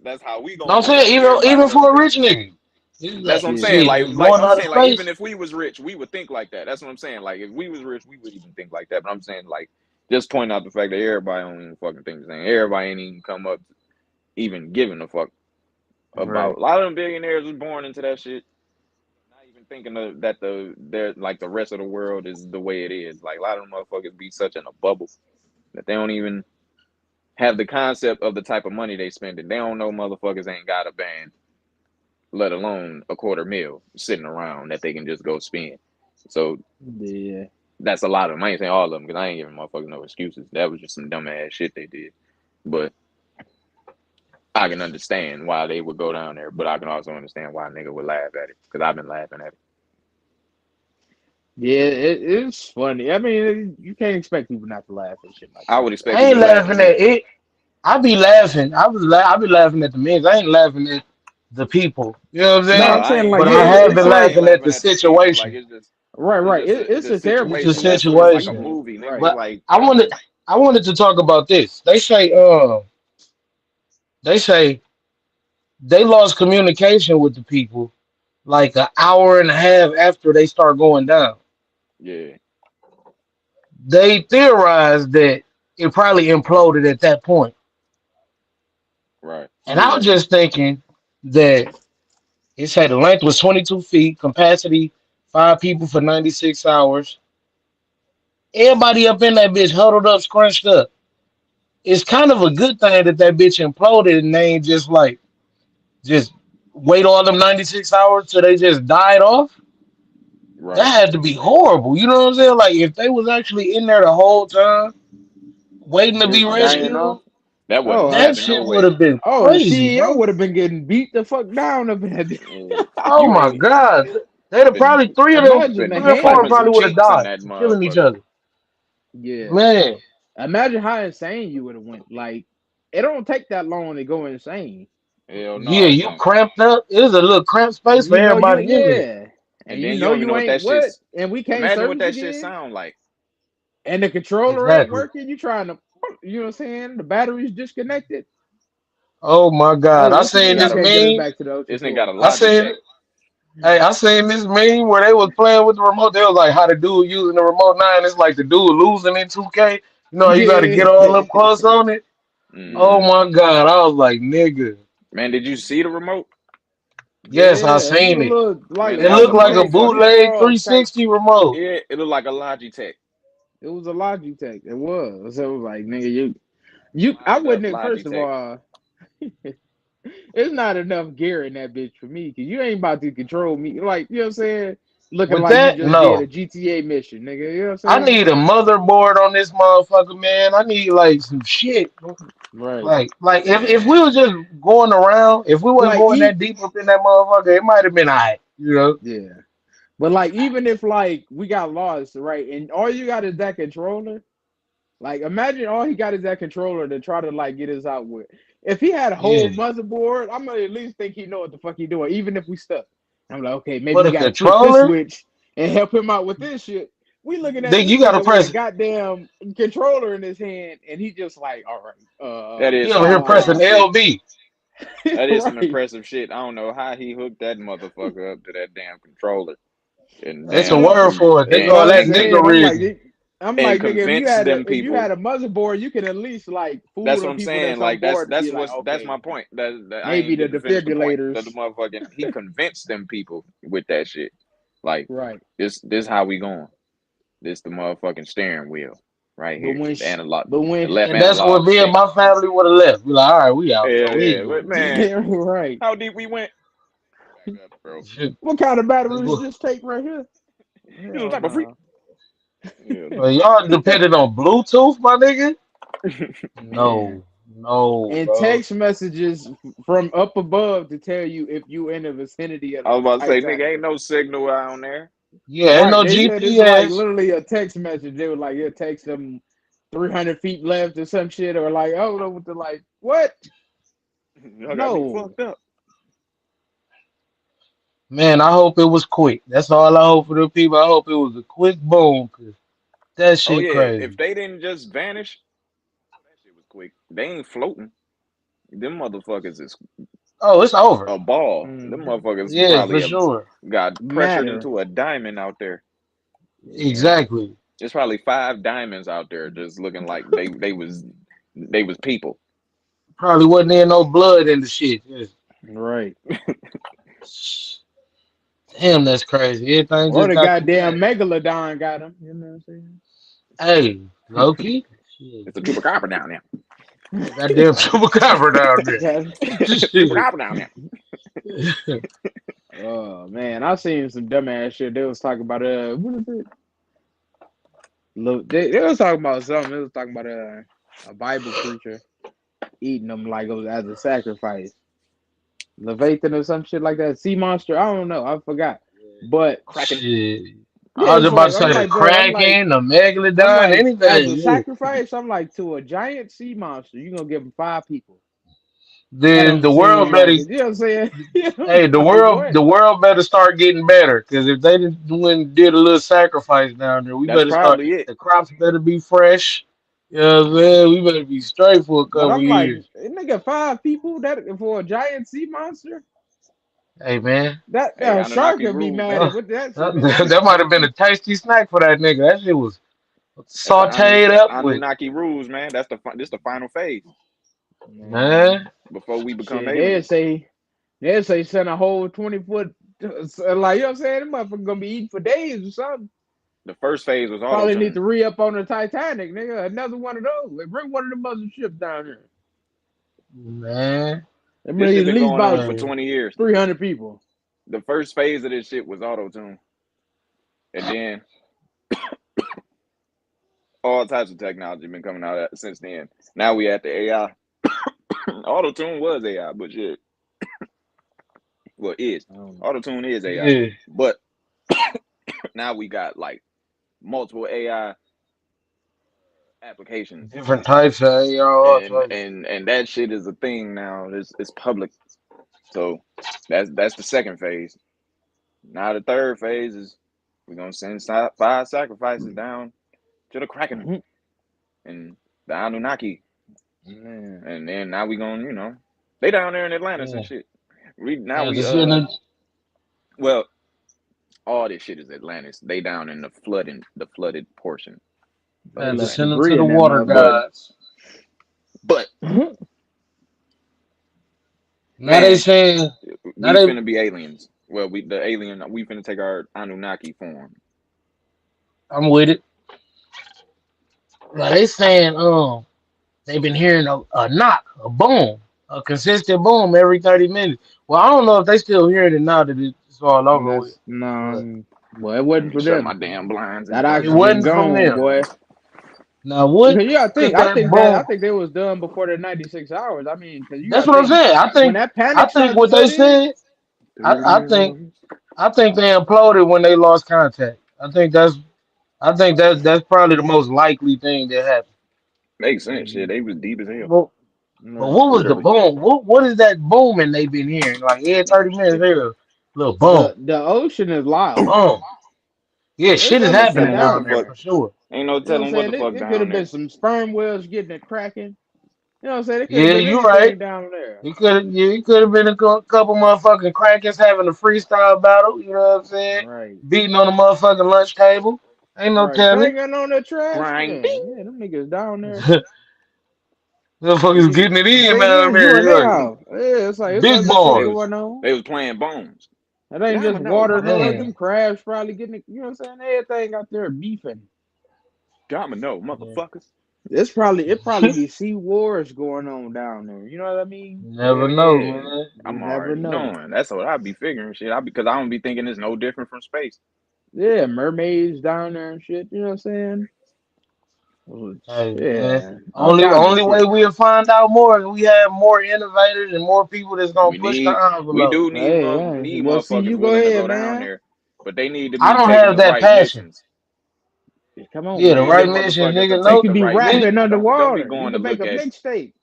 that's how we No, gonna I'm look at saying it. even Everybody even else for a gonna rich be nigga, it's That's like what I'm Yeah. saying. shit, Like going I'm out of saying, like even space. if we was rich, we would think like that. That's what I'm saying. Like if we was rich, we would even think like that. But I'm saying like just point out the fact that everybody don't even fucking think the same. Everybody ain't even come up even giving a fuck about. Right. A lot of them billionaires was born into that shit, not even thinking of that they're like the rest of the world is the way it is. Like a lot of them motherfuckers be such in a bubble that they don't even have the concept of the type of money they spending. They don't know motherfuckers ain't got a band, let alone a quarter mil sitting around that they can just go spend. So Yeah. that's a lot of them. I ain't saying all of them because I ain't giving motherfuckers no excuses. That was just some dumb ass shit they did. But I can understand why they would go down there. But I can also understand why a nigga would laugh at it because I've been laughing at it. Yeah, it's funny. I mean, you can't expect people not to laugh at shit like I that. would expect I people ain't to laugh at laughing me. at it. I be laughing. I be laughing at the memes. I ain't laughing at the people. You know what I'm No, No, I'm saying? I saying ain't. like, But yeah, I Yeah, have it's been I like ain't laughing at laughing the at the people. Like situation. right, it's right. just It's the a terrible It's a situation. That's situation, like a situation. yeah, movie, nigga. right. But Like I wanted to talk about this. They say they lost communication with the people like an hour and a half after they start going down. yeah, They theorized that it probably imploded at that point. right. And I was Yeah, just thinking that it said the length was 22 feet, capacity 5 people for 96 hours. Everybody up in that bitch huddled up, scrunched up. It's kind of a good thing that that bitch imploded and they ain't just wait all them 96 hours till they just died off. That Right. had to be horrible. You know what I'm saying? Like if they was actually in there the whole time waiting to be just dying rescued, off. That wouldn't Oh, have that happened no shit would way. have been oh, the crazy, CEO bro. would have been getting beat the fuck down up in Yeah. that. Oh You my ain't god. They'd have been probably three of them, Imagine the been three or four of them clapping hands. probably some would have cheeks in died that from killing each motherfucker. other. Yeah. Man, Imagine how insane you would have went. Like, it don't take that long to go insane. Hell yeah, no, it you don't. cramped up. It was a little cramped space And for you know you, everybody in there. yeah. And And you then you know don't even you know what ain't that what, shit's. and we can't Imagine what service that shit again. sound like. And the controller ain't Exactly. working. You trying to, you know what I'm saying? The battery's disconnected. Oh my Oh, god. I what you This nigga seen mean we got this a can't get us meme. back to the ocean this nigga got floor? a I seen Logitech. Hey, I seen this meme where they was playing with the remote. They was like how the dude using the remote now, and it's like the dude losing in 2K. You know, you gotta Yeah, get all up close on it. Oh Hmm. yeah, my god. I was like, nigga. Man, did you see the remote? Yes, I yeah. It was a seen it. little like Man, It that was looked a like a Logitech motherfucking. bootleg leapfrog type. 360 remote. Yeah, it looked like a Logitech. It was a Logitech. It was. So it was like, nigga, you. I Wired up wouldn't. First of Logitech. all, it's not enough gear in that bitch for me because you ain't about to control me. Like, you know what I'm saying? Looking With like you that, just did a no. GTA mission, nigga. You know what I'm I saying? need a motherboard on this motherfucker, man. I need like some shit. Right. Like if we Man, was just going around, if we wasn't Like, going that deep up in that motherfucker, it might have been alright, you know? yeah. But like, even if like we got lost, right, and all you got is that controller. Like, imagine all he got is that controller to try to like get us out with. If he had a whole Yeah. motherboard, I'm gonna at least think he know what the fuck he doing, even if we stuck. I'm like, okay, maybe But we a got to flip this controller, switch and help him out with this shit. We looking at then this you gotta nigga with a press goddamn controller in his hand, and he just like, all right, that is he over some here impressive pressing shit. LB. That is some right. impressive shit. I don't know how he hooked that motherfucker up to that damn controller and It's a damn word for it. They That's what call I'm that and nigga saying. rigging. I'm and like, nigga, convince them if you had people. a motherboard, you could at least like fool That's the what I'm people saying. that's on Like board to be like, that's my okay, point. That I maybe ain't the get to finish the point. That the defibrillators. motherfucking he convinced them people with that shit. Like Right. this how we going. This the motherfucking steering wheel. right But here, when the sh analog, but the when left And that's what analog me and stick. my family would have left. We like, all right, we out, Hell so we yeah, ain't but doing this man, shit. right. how deep we went? Back up, bro. Shit. What kind of Let's batteries go. this take right here? You some Hell type of freak? no. Yeah. Y'all depending on Bluetooth, my nigga? Man. No, no, And bro. text messages from up above to tell you if you in the vicinity of I the was about to say, nigga, Titanic ain't or no not. signal out there. Yeah, ain't Right. no They said it's like GPS. literally a text message. They were like, "Yeah, text them 300 feet left or some shit," or like, "Oh no," with the like, what? Y'all got me No. fucked up. Man, I hope it was quick. That's all I hope for the people. I hope it was a quick boom, cause that Oh shit yeah, if crazy. they didn't just vanish, that shit was quick. They ain't floating. Them motherfuckers is Oh, it's over. a ball. Them Mm-hmm. motherfuckers Yeah, for probably sure. got pressured Matter. into a diamond out there. Yeah. Exactly. There's probably five diamonds out there just looking like they was people. Probably wasn't there no blood in the shit. Right. Just, damn, that's crazy. Everything Or just the got too goddamn fast. megalodon got him. You know what I'm Hey, Loki. Shit. It's a chupacabra down there. Goddamn chupacabra down saying? there. Got- Shit. Chupacabra down there. Oh man, I seen some dumbass shit. They was talking about what is it? Look, they was talking about something. They was talking about a Bible preacher eating them like it was as a sacrifice. Leviathan or some shit like that. Sea monster. I don't know. I forgot. But Kraken. Shit. yeah, I was it's about to like I'm say the like, bro. Kraken, the I'm Megalodon, like, as anything. a Yeah. sacrifice, I'm like to a giant sea monster. You gonna give him 5 people? That Then don't the world seem better. like it. You know what I'm saying? You know, Hey, the like world, what? the world better start getting better. Cause if they didn't went and did a little sacrifice down there, we That's better start. probably it. The crops better be fresh. You know what I'm saying? We better be straight for a But couple I'm like, years. nigga, 5 people that for a giant sea monster? Hey man, That Hey, shark Anunnaki could be rules, mad man. at with that shit. That that shit might have big. been a tasty snack for that nigga. That shit was That's the sauteed up with Anunnaki rules, man. This the final phase man. Man, before we become shit. They aliens. say send a whole 20 foot. Like you know what I'm saying, them motherfucker gonna be eating for days or something. The first phase was auto Probably need tune. to re up on the Titanic, nigga. Another one of those. Like, bring one of them other ships down here. Man, They This bring shit at been least going on about for man. 20 years. 300 people. The first phase of this shit was auto tune, and then all types of technology been coming out since then. Now we at the AI. Auto tune was AI, but shit, well, is Um, auto tune is AI, Yeah, but now we got like multiple AI applications, different types of all and types. and and that shit is a thing now. It's public, so that's the second phase. Now the third phase is we're gonna send five sacrifices down to the Kraken and the Anunnaki, man. and then now we gonna they down there in Atlantis and Yeah, shit. We now yeah. we Just in the well all this shit is Atlantis. They down in the flooded portion of They man, left Atlantis, descending to debris the in that water but motherfucker. gods. but Now they man, saying, now we they, finna be aliens. Well, we finna take our Anunnaki form. I'm with it. Now they saying, they've been hearing a knock, a boom, a consistent boom every 30 minutes. Well, I don't know if they still hearing it now that it's all over with, That's but no. Well, it Let wasn't me for shut my them. damn blinds and That close it my oxygen wasn't windows. from gone, them. boy. Now what? Because yeah, Cause that boom. I think they was done before the 96 hours. I mean, because you That's gotta what I'm think saying. when that I panic think started to what they set in. said. I 3 think hours. they imploded when they lost contact. I think that's probably the most likely thing that happened. Makes sense. Shit, Mm-hmm. they was deep as hell. But, but Right. what was the Literally. boom? What is that booming they've been hearing? Like every 30 minutes, there's a little boom, The ocean is loud. boom. Yeah, There's shit is other Ain't shit happening telling what the down down there fuck. there. for sure. Ain't no You know what I'm telling what saying? the fuck It could down have been there. some sperm whales getting it cracking. You know what I'm saying? It could have Yeah, been you right. anything down there. It could have been a couple motherfucking crackers having a freestyle battle. You know what I'm saying? Right. Beating on the motherfucking lunch table. Ain't no Right. telling. Banging on the trash Grinding. can. Yeah, them niggas down there. Motherfuckers You, getting it in nigga, down yeah, you in there. their Like, house. Yeah, it's like it's big other shit They boys. was going on. they was playing bones. It ain't just Domino. water, no. Man, Them crabs probably getting it. You know what I'm saying? Everything out there beefing. Domino, Yeah. motherfuckers. It probably be sea wars going on down there. You know what I mean? Never Hell know, yeah. man. You I'm never already know. knowing. That's what I be figuring shit. I because I don't be thinking it's no different from space. Yeah, mermaids down there and shit. You know what I'm saying? Hey, man. Yeah, all kinds of Only way shit. we'll find out more is we have more innovators and more people that's gonna push the We envelope. do Hey, yeah. need Well, see, motherfuckers you go willing to go ahead, down man. there, but they need to I be don't taking have the that right passion. missions. Come on, Yeah, the Need right them man. missions, motherfuckers to nigga. You take No, the could be right nigga. rapping missions. Don't be underwater. You going to could make look a at mixtape.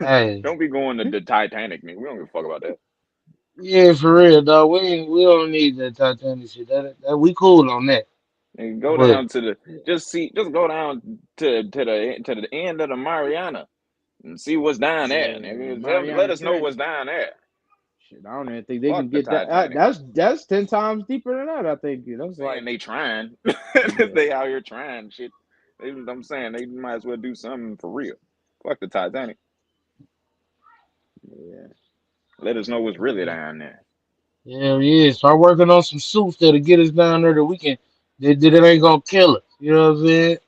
Hey, don't be going to the Titanic, nigga. We don't give a fuck about that. yeah, for real, dog. We don't need that Titanic shit. That we cool on that. And go But down to the just go down to the end of the Mariana and see what's down there, Yeah, nigga. Let Mariana us know Trench. what's down there. Shit, I don't even think they can Fuck the get that. Titanic. That's 10 times deeper than that. I think I'm that's saying like they trying. yeah, They out here trying shit. I'm saying they might as well do something for real. Fuck the Titanic. yeah. Let us know what's really down there. yeah, yeah. Start working on some suits that'll get us down there that we can that it ain't gonna kill us. You know what I'm saying?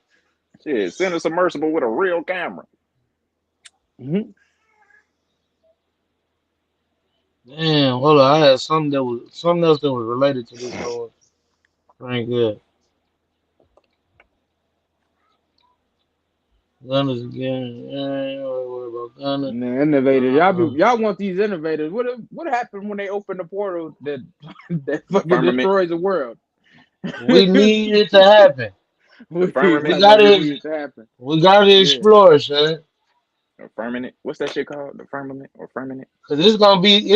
Shit, send a submersible with a real camera. Mhm. Damn, hold on. I had something else that was related to this whole thing. Good. Gunners again. I ain't worry about Gunner. And the innovators, Uh, y'all want these innovators. What happened when they opened the portal that that The fucking firmament, destroys the world? we need it to happen. the We firmament, Like we gotta need it to happen. we gotta Yeah. explore, son. the firmament. What's that shit called? The firmament or firmament? Cause it's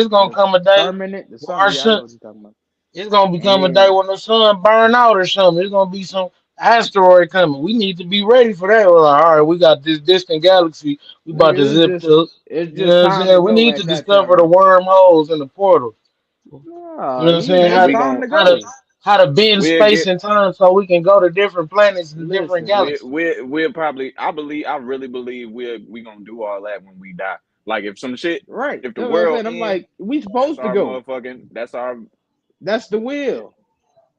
gonna The come a day permanent, the where something. our Yeah, I know sun, what you're talking about. it's gonna become a day And when the sun burn out or something. It's gonna be some asteroid coming. We need to be ready for that. We're like, all right, we got this distant galaxy. We about to nigga, zip to. it's You know just what I'm time to saying? We go need to at that discover the time. wormholes and the portals. You No, know what I'm saying? it's Man, we time gon' to go. How to bend we'll space get and time so we can go to different planets and different Listen, galaxies. we'll probably I really believe we gonna do all that when we die. Like if some shit right? if the That's what I'm world saying. I'm end, like, we supposed to go. that's our That's the will.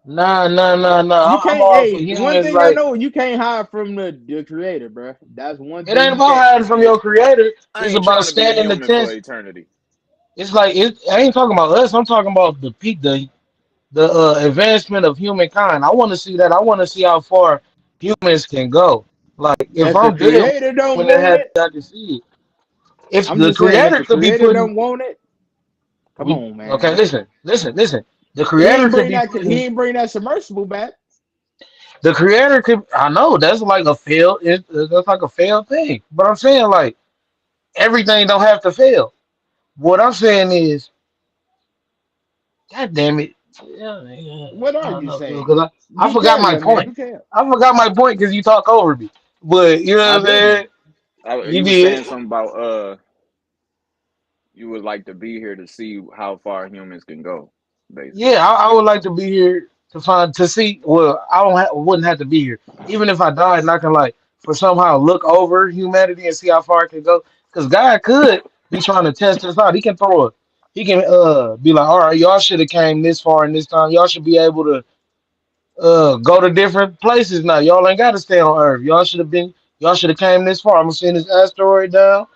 Nah, nah, nah, nah. You I'm can't. all for Hey, one humans. thing I Like know, you can't hide from the creator, bro. That's one it thing ain't you about can't. hiding from your creator. I It's ain't about trying to be a standing the human for test. eternity. It's like I ain't talking about us. I'm talking about the peak, the advancement of humankind. I want to see that. I want to see how far humans can go. Like if If the I'm dead creator don't when that want it, happens, I can see it. If I'm the just saying, if creator the could be creator putting don't want it, come we on, okay, man. listen. The creator could be He putting ain't bring that submersible back. the creator could. I know that's like a fail. That's like a failed thing. But I'm saying like everything don't have to fail. What I'm saying is, God damn it. Yeah, yeah, What are I don't you know, saying? because I Be forgot my careful, man. point. Be careful. I forgot my point because you talk over me. But you know I what I'm saying? didn't. You You were did. saying something about you would like to be here to see how far humans can go, basically. Yeah, I would like to be here to see. Well, wouldn't have to be here, even if I died, and I can like for somehow look over humanity and see how far it can go. Because God could be trying to test us out. He can he can be like, all right, y'all should have came this far in this time. Y'all should be able to go to different places now. Y'all ain't got to stay on Earth. Y'all should have came this far. I'm gonna send this asteroid down.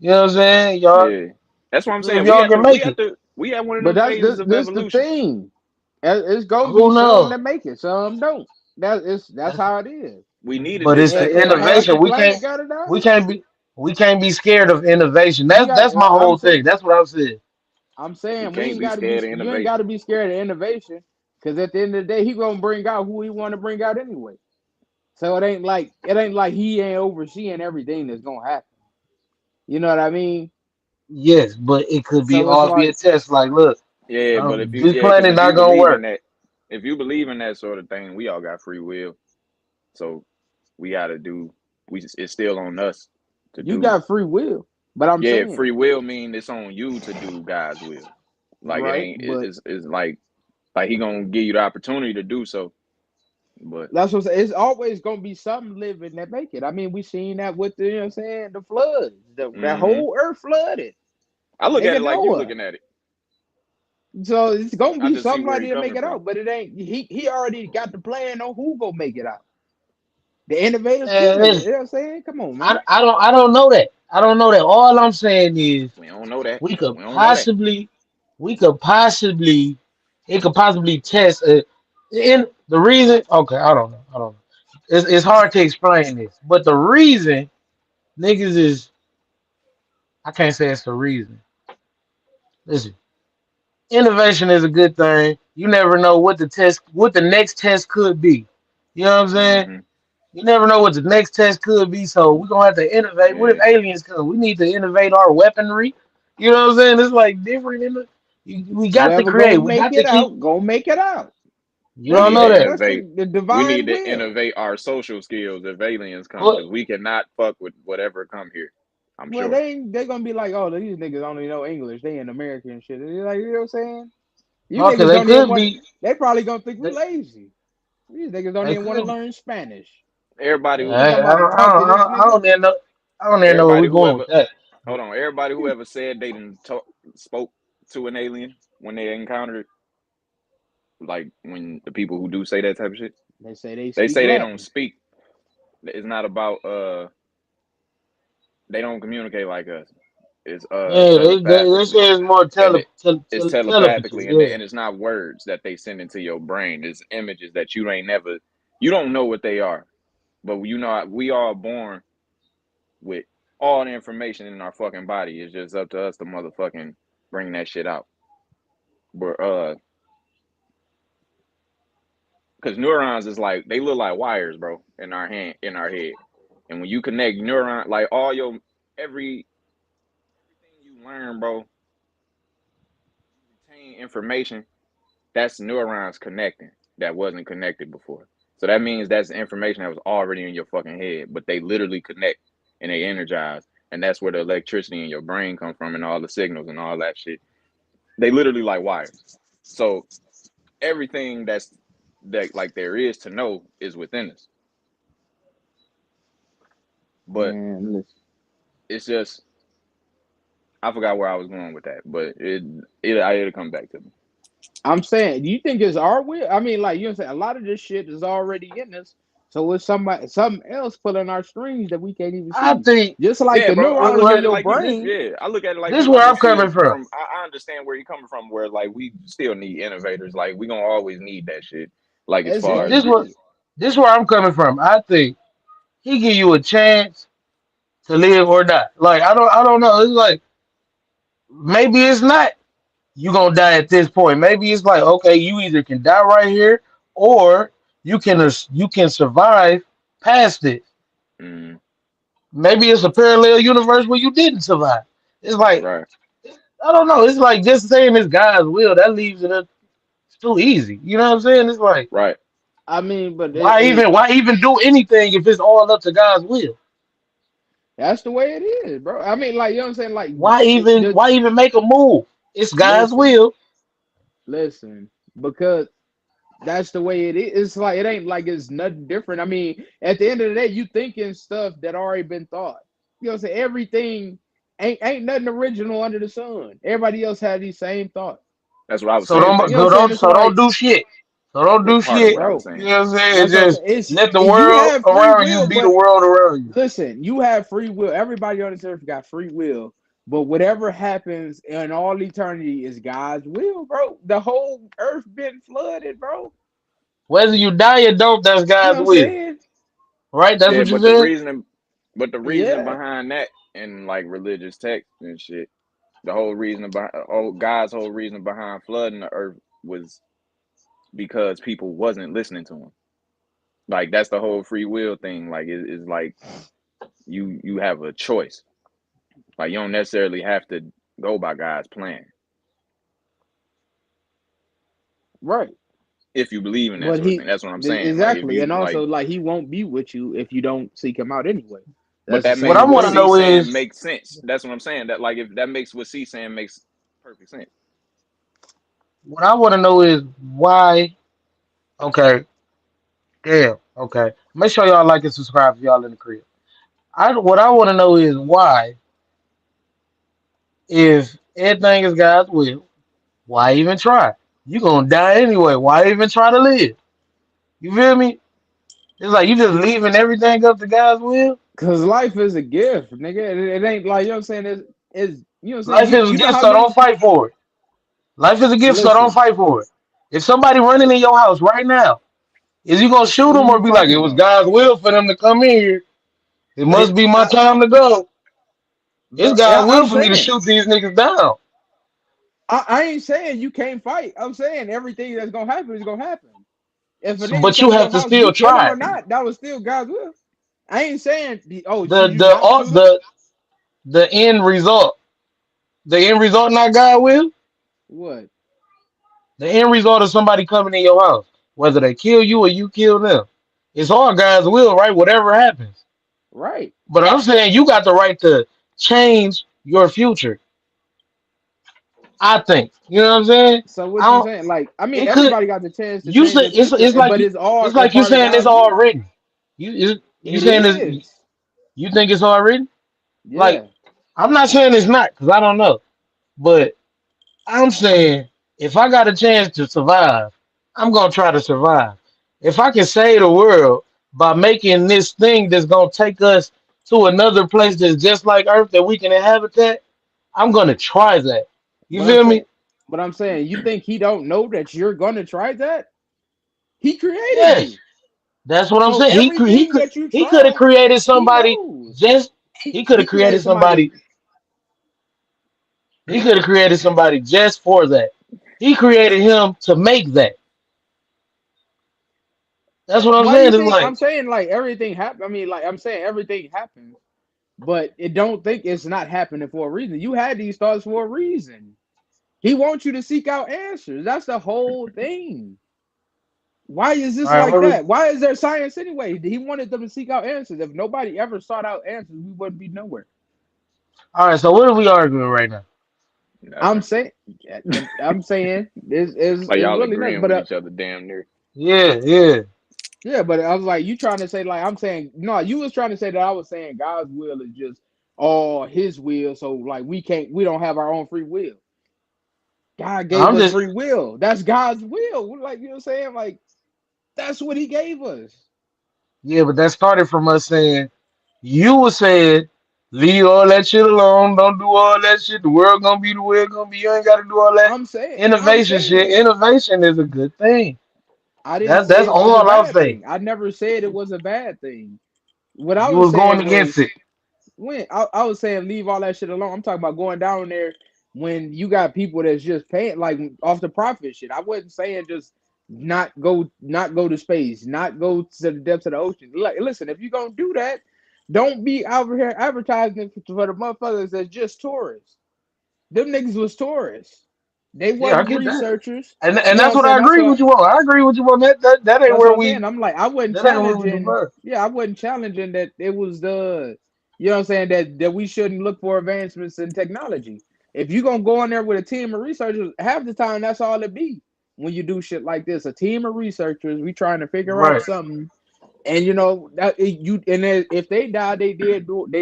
You know what I'm saying? Y'all, Yeah, that's what I'm if saying. y'all can make it, We have one of But them that's phases of this the evolution. thing. It's gonna be who some knows? that make it, some don't. That's how it is. We needed But this it's the And technology, half the innovation. man. planet gotta die. We can't be we can't be scared of innovation. You got. That's my whole thing. That's what I'm saying. I'm We saying we can't ain't be got to be. scared of You ain't got innovation. to be scared of innovation, because at the end of the day, he gonna bring out who he want to bring out anyway. So it ain't like he ain't overseeing everything that's gonna happen. You know what I mean? Yes, but it could be So it's all be a like, test. Like, look, this Because planet not gonna work. if you believe in that sort of thing, we all got free will. So we got to do. It's still on us to you do. got free will, but I'm Yeah, saying free will mean it's on you to do God's will. Like it right, ain't. but It's like he gonna give you the opportunity to do so. But that's what I'm saying. It's always gonna be some living that make it. I mean, we seen that with the, you know what I'm saying, the floods. That hmm whole earth flooded. I look at Nigga it like you Noah. looking at it. So it's gonna I be just see where somebody he to make coming it from. out, but it ain't. He already got the plan on who gonna make it out. The innovators could And make it. listen, You know what I'm saying? Come on, man. I don't know that. I don't know that. All I'm saying is We don't know that. we could We don't know that. possibly, we could possibly, it could possibly test. In the reason, okay, I don't know. I don't know. It's hard to explain this, but the reason niggas is, I can't say it's the reason. Listen, innovation is a good thing. You never know what the next test could be. You know what I'm saying? Hmm. You never know what the next test could be, so we're gonna have to innovate. What if Yeah. aliens come? We need to innovate our weaponry. You know what I'm saying? It's like different we got to Whoever create. gonna We make got to it keep. out, go make it out. You We don't need know to that. That's innovate. the We need divine to will. innovate our social skills if aliens come, But because we cannot fuck with whatever come here. I'm Well, sure. they gonna be like, oh, these niggas only know English. They in America and shit. And you're like, you know what I'm saying? You no, because niggas they don't even could want. be. They probably gonna think we They, lazy. These niggas don't they even want to could. learn Spanish. Everybody We who I talking about to don't. I talk to don't. this I nigga. don't even know. I don't even know where everybody we're who going ever with that. hold on, everybody who ever said they didn't talk spoke to an alien when they encountered, like when the people who do say that type of shit, They say they they speak say they don't Latin. speak. It's not about they don't communicate like us. It's Yeah, they telepathically, say it's more and it's telepathy. telepathically, and Yeah. it's not words that they send into your brain. It's images that you ain't never, you don't know what they are, but you know we all born with all the information in our fucking body. It's just up to us to motherfucking bring that shit out. But because neurons is like they look like wires, bro, in our head, and when you connect neuron, like all your every everything you learn, bro, retain information. That's neurons connecting that wasn't connected before. So that means that's information that was already in your fucking head, but they literally connect and they energize, and that's where the electricity in your brain come from, and all the signals and all that shit. They literally like wires. So everything that like there is to know is within us, but Man, listen. it's just I forgot where I was going with that, but it'll come back to me. I'm saying, do you think it's our will? I mean, like you know, what I'm saying a lot of this shit is already in us. So it's something else pulling our strings that we can't even I see. think. Just like Yeah, the bro. I neurons look in at it your like you. This, brain. Yeah, I look at it like this you. where I I'm just see coming it from. from. I understand where you're coming from. Where like we still need innovators. Like we gonna always need that shit. Like as As This, far hell as this you where do. this where I'm coming from. I think he give you a chance to live or die. Like I don't know. It's like maybe it's not. You gonna die at this point. Maybe it's like okay, you either can die right here or you can survive past it. mm, Maybe it's a parallel universe where you didn't survive. It's like right, I don't know. It's like just saying it's God's will that leaves it up. It's too easy. You know what I'm saying? It's like right. I mean, but why even do anything if it's all up to God's will? that's the way it is, bro. I mean, like you know what I'm saying. Like the Why even make a move? It's God's listen, will. listen, because that's the way it is. It's like it ain't like it's nothing different. I mean, at the end of the day, you thinking stuff that already been thought. You know what I'm saying? Everything ain't nothing original under the sun. Everybody else had these same thoughts. That's what I was So saying. don't You know what I'm saying? It's so don't like, do shit. So don't Was do part of what shit. I was bro, You saying. know what I'm saying? that's what I'm Just saying. It's let the you world have free around you will, be the but world around you. listen, you have free will. Everybody on this earth got free will. But whatever happens in all eternity is God's will, bro. The whole earth been flooded, bro. Whether you die or don't, that's You know what God's I'm will. saying? Right? That's Yeah, what you but the said? reasoning, but the reasoning Yeah. behind that in like religious texts and shit, the whole reason about oh God's whole reason behind flooding the earth was because people wasn't listening to him. Like that's the whole free will thing. Like it's like you have a choice. Like you don't necessarily have to go by God's plan Right. if you believe in that But sort of thing. That's what I'm saying. Like if exactly, you and like, also like he won't be with you if you don't seek him out anyway. but That's the that What same I makes with what want to C aliens. know saying is makes sense. That's what I'm saying. That like if that makes what C saying makes perfect sense. what I want to know is why. Okay, damn. Okay, make sure y'all like and subscribe if y'all in the crib. What I want to know is why, if everything is God's will, why even try? You gonna die anyway. Why even try to live? You feel me? It's like you just leaving everything up to God's will. Cause life is a gift, nigga. It ain't like, you know what I'm saying. It's you know what I'm saying. Life is a You know gift, how so don't many. fight for it. Life is a gift, so don't Listen, fight for it. If somebody running in your house right now, is you gonna shoot what are them or you be like, talking it was about? God's will for them to come in here? It must It, be my I, time to go. It's bro, God's I'm will for me to saying. shoot these niggas down. I ain't saying you can't fight. I'm saying everything that's gonna happen is gonna happen. If a So, nigga but you come to have your to house, still you kill him or try. not, that was still God's will. I ain't saying, oh, The should you the not all shoot him? the end result. The end result not God will. What? The end result of somebody coming in your house, whether they kill you or you kill them. It's all God's will, right? Whatever happens. Right. But I'm saying you got the right to change your future. I think. You know what I'm saying? So I what you don't. saying? Like, I mean, It could. everybody got the chance to You change say their future, it's like but it's all it's a like you part of saying it's God's all will. written. You It saying this? is. You think it's all written? Like Yeah. I'm not saying it's not because I don't know, but I'm saying if I got a chance to survive, I'm gonna try to survive. If I can save the world by making this thing that's gonna take us to another place that's just like Earth that we can inhabit that, I'm gonna try that. You But I'm feel saying, me? you think he don't know that you're gonna try that? He created Yes, you. that's what I'm So saying. everything that you He could have try, created he somebody knows. just he could He have created created somebody. somebody he could have created somebody just for that. He created him to make that. That's what I'm Why do you saying. It's think I'm like saying like everything happen? I mean, like I'm saying everything happens, but it don't think it's not happening for a reason. You had these thoughts for a reason. He wants you to seek out answers. That's the whole thing. Why is all this right, like what that? Why is there science anyway? He wanted them to seek out answers. If nobody ever sought out answers, we wouldn't be nowhere. all right, so what are we arguing right now? I'm Nothing. saying, I'm saying, Like is y'all really nothing. agreeing But with each other damn near. Yeah, yeah. yeah, but I was like, you trying to say like I'm saying no, you was trying to say that I was saying God's will is just all his will, so like we don't have our own free will. God gave I'm us just free will. That's God's will. Like you know what I'm saying? Like that's what he gave us. yeah, but that started from us saying you were saying leave all that shit alone, don't do all that shit. The world gonna be the way it gonna be. You ain't gotta do all that I'm innovation shit. saying Innovation is a good thing. I didn't say That's it was a all I'm bad saying. thing. I never said it was a bad thing. What I You was was going saying against was it. when I was saying leave all that shit alone. I'm talking about going down there when you got people that's just paying like off the profit shit. I wasn't saying just not go to space, not go to the depths of the ocean. Like, listen, if you're gonna do that, don't be out here advertising for the motherfuckers that's just tourists. Them niggas was tourists. They Yeah, I wasn't get that. researchers. And You know what that's I'm what saying? I agree with you on. I agree with you on that ain't That's where what I'm saying. we I'm like, I wasn't that ain't where we challenging. defer. Yeah, I wasn't challenging that it was the, you know what I'm saying, that we shouldn't look for advancements in technology. If you're gonna go in there with a team of researchers, half the time that's all it be when you do shit like this. A team of researchers, we trying to figure out Right. something, and you know that you and if they died, they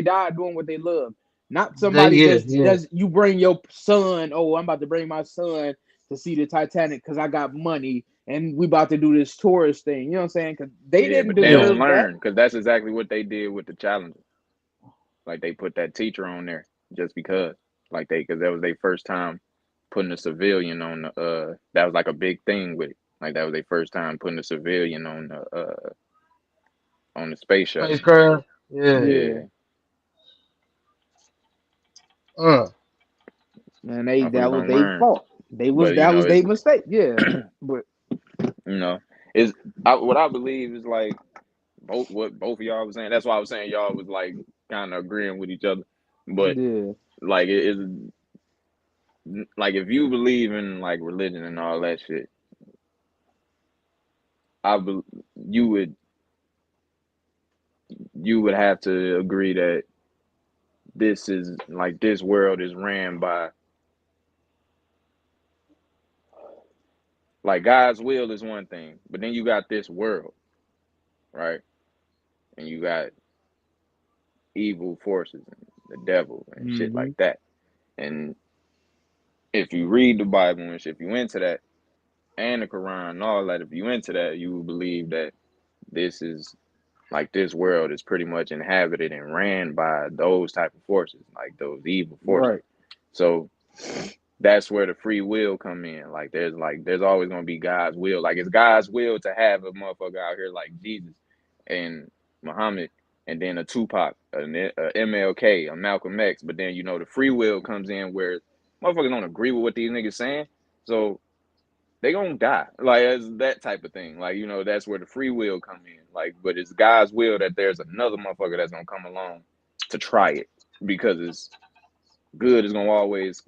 died doing what they love. Not somebody just Yeah. does. You bring your son. Oh, I'm about to bring my son to see the Titanic because I got money and we about to do this tourist thing. You know what I'm saying? Because they Yeah, didn't but they don't Yeah. deserve that. learn because that's exactly what they did with the challenges. Like they put that teacher on there just because, like because that was their first time putting a civilian on the. That was like a big thing with it. Like that was their first time putting a civilian on the space shuttle. Spacecraft. Yeah. Yeah, Yeah, Uh. man, they that motherfuckers was don't they learn. fault. They was But you that know, was it's their mistake. Yeah, but you know, what I believe is like both what both of y'all was saying. That's why I was saying y'all was like kind of agreeing with each other. But yeah, like it is like if you believe in like religion and all that shit, I be, you would you would have to agree that this is like this world is ran by like God's will is one thing, but then you got this world, right? And you got evil forces and the devil and shit mm-hmm. like that. And if you read the Bible and shit, if you into that and the Quran and all that, if you into that, you would believe that this is Like this world is pretty much inhabited and ran by those type of forces, like those evil forces. Right. So that's where the free will come in. Like there's always gonna be God's will. Like it's God's will to have a motherfucker out here like Jesus and Muhammad, and then a Tupac, a MLK, a Malcolm X. But then the free will comes in where motherfuckers don't agree with what these niggas saying, so they gonna die. Like it's that type of thing. Like that's where the free will come in. Like, but it's God's will that there's another motherfucker that's gonna come along to try it because it's good is gonna always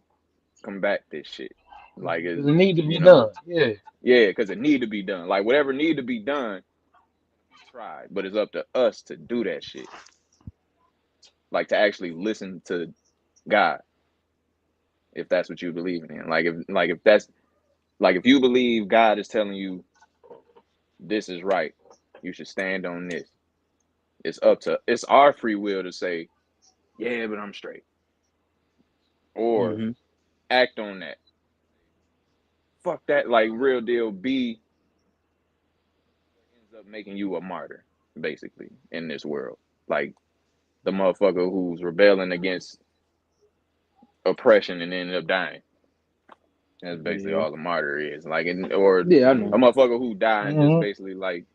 combat this shit. Like Because it's it need to be you know, done. Yeah. yeah, because it need to be done. Like whatever need to be done, be tried. But it's up to us to do that shit. Like to actually listen to God, if that's what you believe in. Like if you believe God is telling you this is right, you should stand on this. It's our free will to say, yeah, but I'm straight. Or Hmm. act on that. Fuck that, like real deal be ends up making you a martyr, basically, in this world. Like the motherfucker who's rebelling against oppression and ended up dying. That's basically Yeah. all a martyr is. Or Yeah, I a know. motherfucker who died and just Hmm. basically like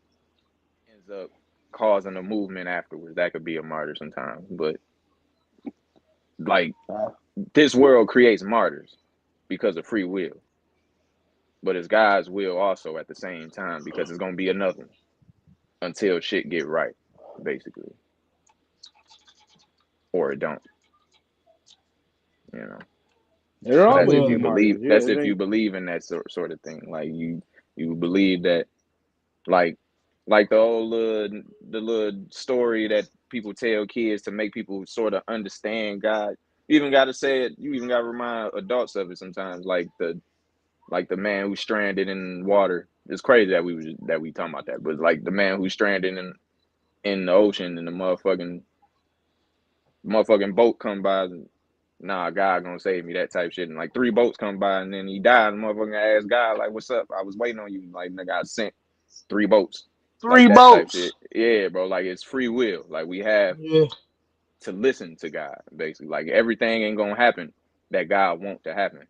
ends up causing a movement afterwards. That could be a martyr sometimes. But like Uh, this world creates martyrs because of free will. But it's God's will also at the same time because it's gonna be another one until shit get right, basically. Or it don't, you know. there'll That's always if Yeah. be you believe. martyrs. Yeah, That's it if you ain't believe in that sort of thing. Like you believe that, like like the little story that people tell kids to make people sort of understand God. You even got to say it. You even got to remind adults of it sometimes. Like the man who's stranded in water. It's crazy that we talking about that, but like the man who's stranded in the ocean and the motherfucking boat come by. Nah, God gonna save me, that type shit. And like three boats come by and then he died. And the motherfucker asked God, like, what's up? I was waiting on you. Like, nigga, I sent three boats. Like Three that type shit. boats. Yeah, bro. Like it's free will. Like we have Yeah. to listen to God, basically. Like everything ain't gonna happen that God want to happen.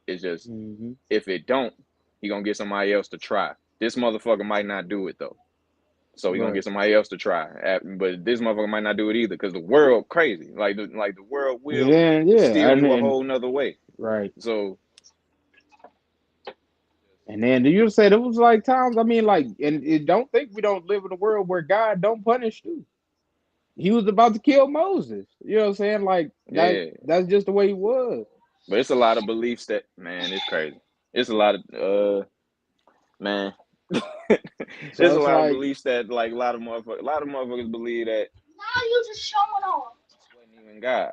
It's just hmm if it don't, he gonna get somebody else to try. This motherfucker might not do it though. So he gonna right. get somebody else to try. But this motherfucker might not do it either because the world crazy. Like the world And will then yeah, steer you a whole nother way. right. So And then you said it was like times. I mean, like, and it, don't think we don't live in a world where God don't punish too. He was about to kill Moses. You know what I'm saying? Like that. yeah, That's just the way he was. but it's a lot of beliefs that man, it's crazy. It's a lot of man. So There's a it's lot of like, beliefs that like a lot of motherfuckers believe that wasn't even God.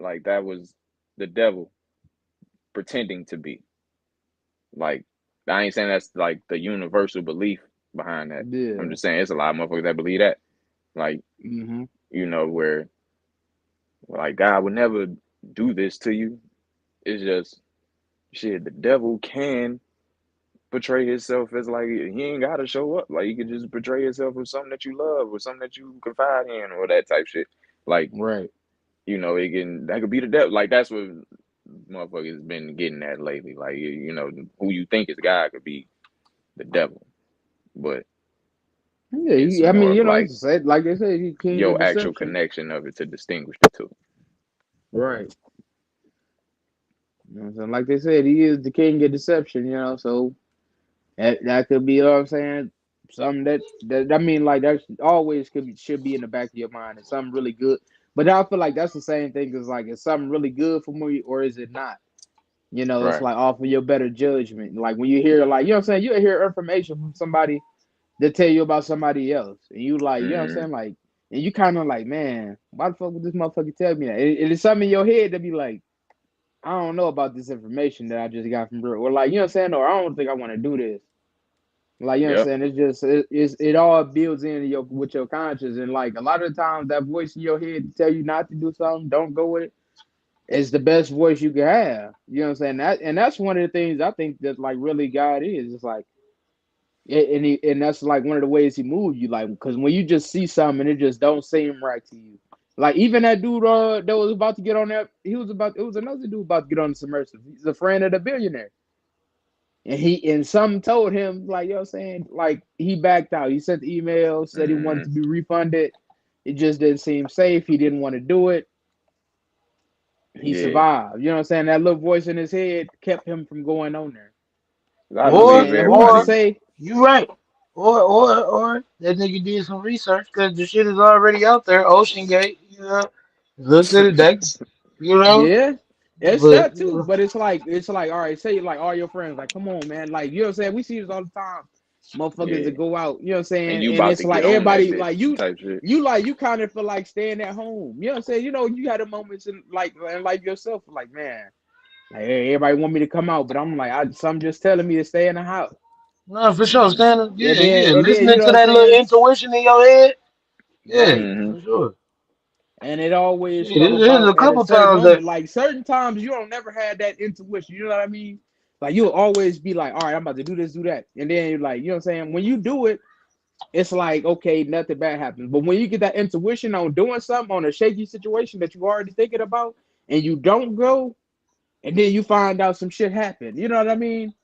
Like that was the devil pretending to be. Like I ain't saying that's like the universal belief behind that. I'm yeah. just saying it's a lot of motherfuckers that believe that. Like, Hmm. where like God would never do this to you. It's just shit, the devil can portray himself as like he ain't gotta show up. Like he could just portray himself as something that you love or something that you confide in or that type shit. Like, Right. it can that could be the devil. Like that's what motherfuckers been getting at lately. Like, who you think is God could be the devil. But Yeah. it's I more mean, of it's like said like they said, he king of your actual deception. connection of it to distinguish the two. Right. You know what I'm saying? Like they said, he is the king of deception. So that could be. You know what I'm saying? Something that I mean, like that always should be in the back of your mind. It's something really good. But I feel like that's the same thing as like, is something really good for me or is it not? It's Right. like off of your better judgment. Like when you hear, like, you know what I'm saying, you hear information from somebody that tell you about somebody else, and you like, you know what I'm Mm-hmm. saying, like, and you kind of like, man, why the fuck would this motherfucker tell me that? It's something in your head that be like, I don't know about this information that I just got from bro, or like, you know what I'm saying, or I don't think I want to do this. Like, you know what I'm Yep. saying, it's just it all builds in your with your conscience, and like a lot of the times that voice in your head to tell you not to do something, don't go with it. It's the best voice you can have. You know what I'm saying? That's one of the things I think that like really God is. It's like And that's like one of the ways he moved you, like because when you just see something and it just don't seem right to you, like even that dude that was about to get on that, it was another dude about to get on the submersive. He's a friend of the billionaire, and some told him like you know what I'm saying, like he backed out. He sent the email, said he wanted Mm-hmm. to be refunded. It just didn't seem safe. He didn't want to do it. He Yeah, survived. You know what I'm saying? That little voice in his head kept him from going on there. 'cause I You know what I'm believe saying? And who's to Or everybody. say? you right. Or that nigga did some research because the shit is already out there. Ocean Gate, you know, looked at it. That you know, Yeah, it's but that you too. know, But it's like, all right, say like all your friends, like, come on, man, like you know what I'm saying. We see this all the time, motherfuckers that Yeah, go out, you know what I'm and saying, you and about it's to like get on that everybody, bitch like you, type shit. you like you kind of feel like staying at home. You know what I'm saying? You know, you had a moments in life yourself, like man, like hey, everybody want me to come out, but I'm like, some just telling me to stay in the house. no, for sure. Mm-hmm. Standing, And yeah, then yeah. and then you Listening know to what I'm that little saying, intuition in your head, yeah, right? Mm-hmm. for sure. And it always Shit, come there's a about at a couple certain times that moment. Like certain times you don't never had that intuition. You know what I mean? Like you'll always be like, all right, I'm about to do this, do that. And then you're like, you know what I'm saying? When you do it, it's like, okay, nothing bad happens. But when you get that intuition on doing something on a shaky situation that you already thinking about and you don't go, and then you find out some shit happened. You know what I mean?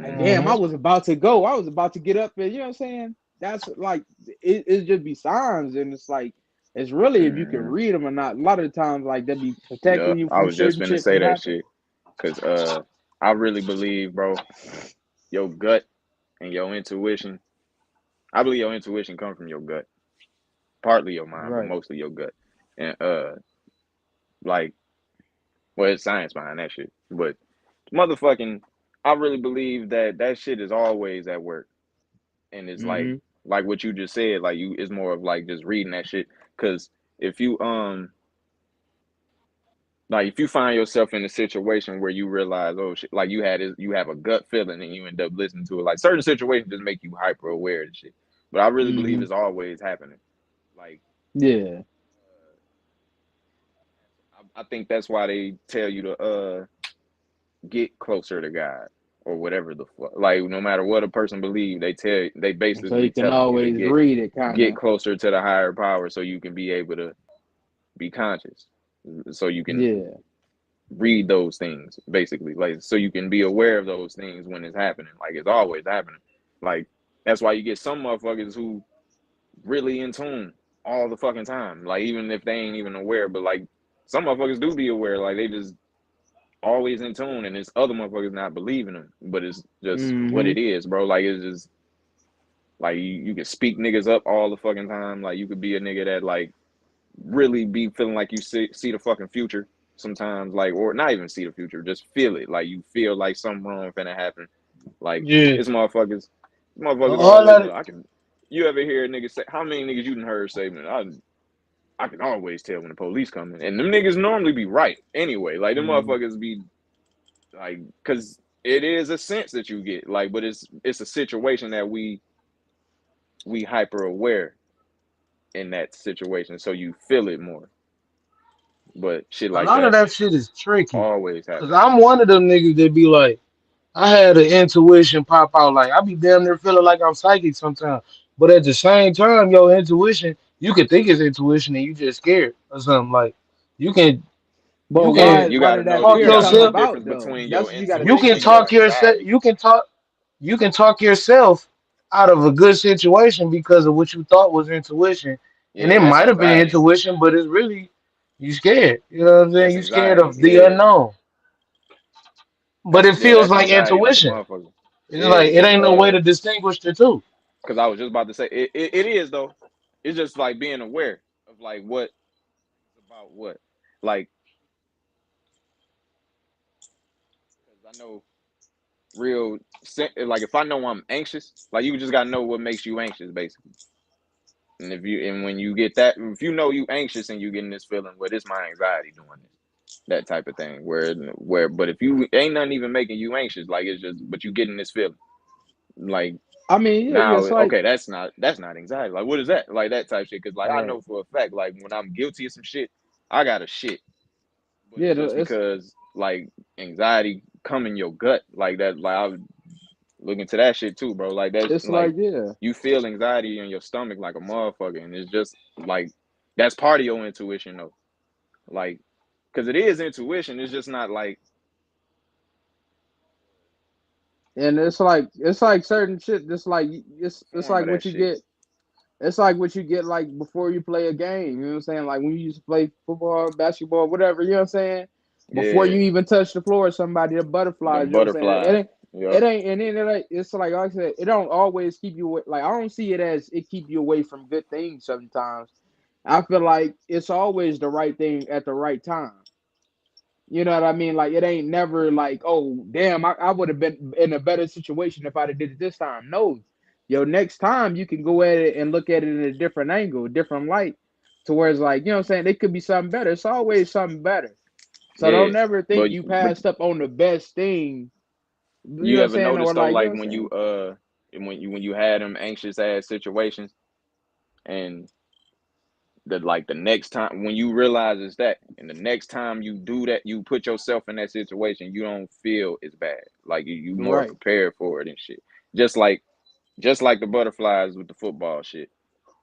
Like, Mm-hmm. damn, I hmm was about to go. I was about to get up and you know what I'm saying? That's like it just be signs and it's like it's really if you can Mm-hmm. read them or not. A lot of the times like they be Yeah, protecting you I from was just certain finna shit say from that happening. shit, cause I really believe, bro, your gut and your intuition. I believe your intuition comes from your gut, partly your mind, but Right. mostly your gut. And like, well, it's science behind that shit, but motherfucking, I really believe that that shit is always at work, and it's Mm-hmm. like what you just said, like you, it's more of like just reading that shit, cause if you like if you find yourself in a situation where you realize, oh shit, like you have a gut feeling and you end up listening to it. Like certain situations just make you hyper aware of shit. But I really believe Mm-hmm. it's always happening. Like Yeah. I think that's why they tell you to get closer to God or whatever the fuck. Like no matter what a person believes, they So you basically can telling you to always read it get kinda. closer to the higher power so you can be able to be conscious. So you can Yeah. read those things basically, like so you can be aware of those things when it's happening, like it's always happening. Like that's why you get some motherfuckers who really in tune all the fucking time, like even if they ain't even aware, but like some motherfuckers do be aware, like they just always in tune, and it's other motherfuckers not believing them, but it's just what Mm-hmm. it is, bro. Like it's just like you can speak niggas up all the fucking time, like you could be a nigga that like really be feeling like you see the fucking future sometimes, like or not even see the future, just feel it. Like you feel like something wrong finna happen. Like yeah. it's motherfuckers All always that. look. I can. You ever hear a nigga say how many niggas you done heard say, man, I can always tell when the police coming, and them niggas normally be right anyway. Like them Mm-hmm. motherfuckers be like, cause it is a sense that you get, like, but it's a situation that we hyper aware in that situation, so you feel it more. But shit A like lot of that that shit is tricky. always Cause happen. I'm one of them niggas that be like, I had an intuition pop out. Like I be damn near feeling like I'm psychic sometimes. But at the same time, your intuition, you can think it's intuition and you just scared or something. Like you can But you Yeah, can you why gotta did that know that talk you fear gotta come know the yourself. about difference though? between That's your what you gotta You think can intuition and your talk about. yourself. anxiety. You can talk yourself out of a good situation because of what you thought was intuition, and Yeah, it that's might have been anxiety. intuition, but it's really you scared. You know what I'm saying? That's You scared anxiety. of the Yeah, unknown, but it feels that's like anxiety like a intuition. motherfucker. It's Yeah, like it because ain't no way to distinguish the two. I was just about to say it is though. It's just like being aware of like what is about what. Like, because I know real like if I know I'm anxious, like you just gotta know what makes you anxious basically. And if you and when you get that, if you know you anxious and you getting this feeling, well, it's my anxiety doing this, that type of thing. But if you ain't nothing even making you anxious, like it's just, but you getting this feeling, like I mean, yeah, yeah, now, it's like okay, that's not anxiety. Like what is that? Like that type shit. Because like I right. know for a fact, like when I'm guilty of some shit, I got a shit. But Yeah, it's just it's because like anxiety come in your gut like that. Like Look into that shit too, bro. Like that's It's like like yeah, you feel anxiety in your stomach like a motherfucker, and it's just like that's part of your intuition though. Like, cause it is intuition. It's just not like and it's like certain shit. Just like it's form like of that what you shit. get. It's like what you get like before you play a game. You know what I'm saying? Like when you used to play football, basketball, whatever. You know what I'm saying? Before you Yeah, even touch the floor, somebody the butterflies. them You know what I'm saying? It butterflies. ain't. Yep. It ain't, and then it ain't, it's like I said, it don't always keep you away. Like I don't see it as it keep you away from good things. Sometimes I feel like it's always the right thing at the right time. You know what I mean? Like it ain't never like, oh damn, I would have been in a better situation if I'd have did it this time. No, yo, next time you can go at it and look at it in a different angle, different light, to where it's like, you know what I'm saying? It could be something better. It's always something better. So Yeah, don't ever think you but passed up on the best thing. You know you what I'm ever saying? Or noticed though, like, you know like what I'm saying? when you had them anxious ass situations, and the next time when you realize it's that, and the next time you do that, you put yourself in that situation, you don't feel as bad. Like you more Right. prepared for it and shit. Just like just like the butterflies with the football shit.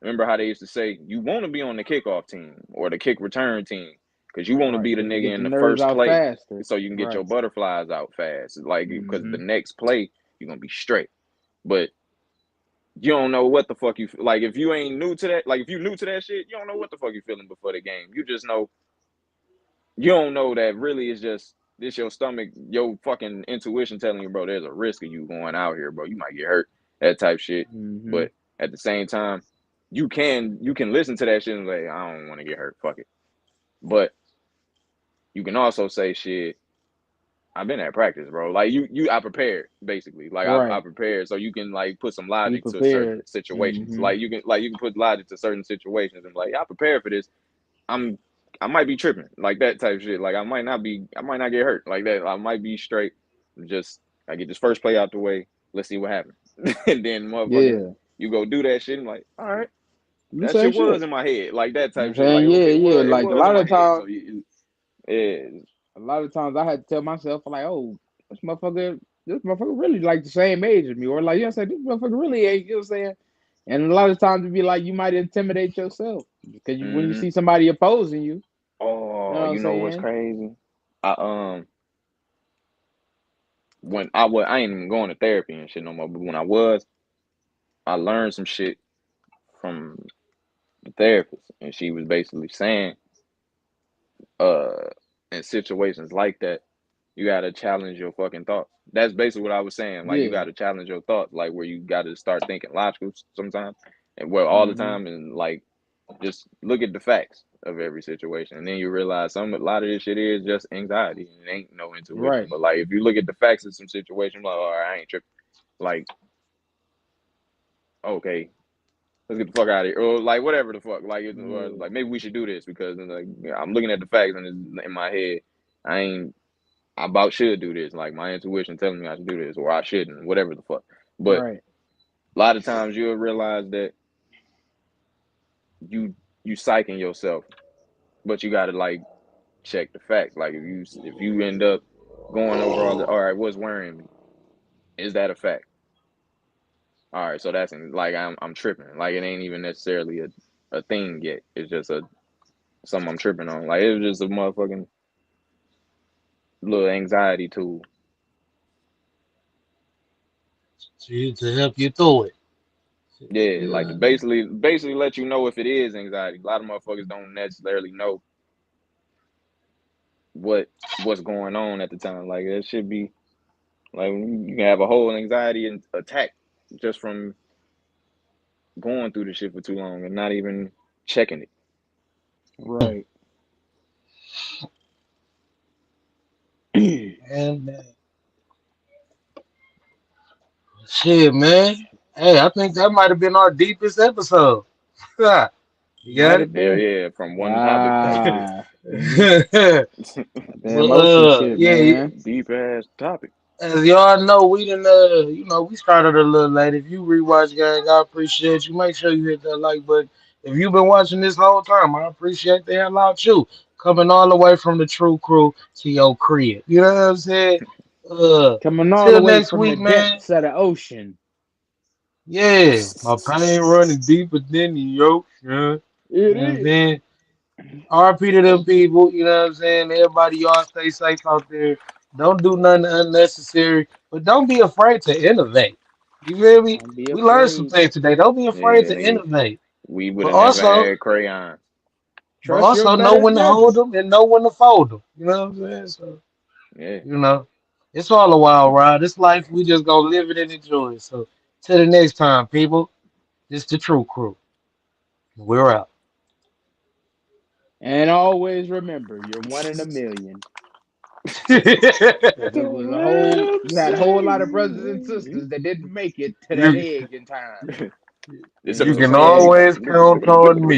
Remember how they used to say you want to be on the kickoff team or the kick return team because you want to Right. be the Because you nigga get in the the nerves first out play faster. so you can get your Right. butterflies out fast. Like because the Mm-hmm. next play you're gonna be straight. But you don't know what the fuck you like if you ain't new to that. Like if you new to that shit, you don't know what the fuck you feeling before the game. You just know you don't know that really it's just this your stomach, your fucking intuition telling you, bro, there's a risk of you going out here, bro. You might get hurt, that type shit. Mm-hmm. But at the same time, you can listen to that shit and say, I don't want to get hurt, fuck it. But you can also say shit, I've been at practice, bro. Like I prepared basically. Like I Right. prepared, so you can like put some Be logic to certain prepared. situations. Mm-hmm. Like you can put logic to certain situations and be like, I prepared for this. I'm I might be tripping like that type shit. Like I might not get hurt like that. I might be straight. Just I get this first play out the way. Let's see what happens. And then motherfucking Yeah. you go do that shit and like, all right, You that say shit was shit. in my head. Like that You know type what I'm shit. Like, saying? Yeah, okay, yeah. it Like was in my head. So yeah, a lot of times I had to tell myself like, oh, this motherfucker really like the same age as me, or like you know what I'm saying, this motherfucker really ain't. You know what I'm saying? And a lot of times it'd be like you might intimidate yourself because when you mm-hmm. see somebody opposing you, you know Oh, what I'm you know what's saying? crazy? I when I ain't even going to therapy and shit no more. But when I was, I learned some shit from the therapist, and she was basically saying, uh, in situations like that, you gotta challenge your fucking thoughts. That's basically what I was saying. Like you Yeah. gotta challenge your thoughts, like where you gotta start thinking logical sometimes, and well, all the Mm-hmm. time, and like just look at the facts of every situation, and then you realize a lot of this shit is just anxiety, and it ain't no intuition. Right. But like if you look at the facts of some situation, like all right, I ain't tripping. Like okay, let's get the fuck out of here, or like whatever the fuck, like or, Yeah. like maybe we should do this because like I'm looking at the facts and it's in my head. I ain't I about should do this. Like my intuition telling me I should do this, or I shouldn't, whatever the fuck. But Right. a lot of times you'll realize that you you psyching yourself, but you gotta like check the facts. Like if you end up going over all right, what's worrying me? Is that a fact? All right, so that's like I'm tripping. Like it ain't even necessarily a thing yet. It's just a something I'm tripping on. Like it was just a motherfucking little anxiety tool. to help you through it. Yeah, like to Yeah. basically let you know if it is anxiety. A lot of motherfuckers don't necessarily know what what's going on at the time. Like it should be like you can have a whole anxiety and attack just from going through the shit for too long and not even checking it. Right. And shit, man. Hey, I think that might have been our deepest episode. You Might got have Hell been. yeah, from one topic type shit. Ah. it? The But emotion shit, yeah, man. Deep ass topic. as y'all know, we didn't we started a little late. If you rewatch gang, I appreciate you. Make sure you hit that like button. If you've been watching this whole time, I appreciate the hell out you. Coming all the way from the True Crew to your crib. You know what I'm saying? Coming all the Till way next from the week, man. depths of the ocean. Yeah, my pain running deeper than the ocean. You It know what I'm is. saying? RP to them people, you know what I'm saying? Everybody, y'all stay safe out there. Don't do nothing unnecessary, but don't be afraid to innovate. You feel me? Don't be We learned some afraid. things today. Don't be afraid Yeah, to innovate, we would but have never also, had crayons. but Trust your also know better when to hold judgment. them and know when to fold them. You know what I'm saying? So, Yeah. you know, it's all a wild ride. This life, we just gonna live it and enjoy it. So, till the next time, people, this the True Crew. We're out. And always remember, you're one in a million. Because The it was a whole, world you had a whole lot of saved brothers and me. sisters that didn't make it to that you edge in time. This And you you episode can said, sponsored by. always count on me.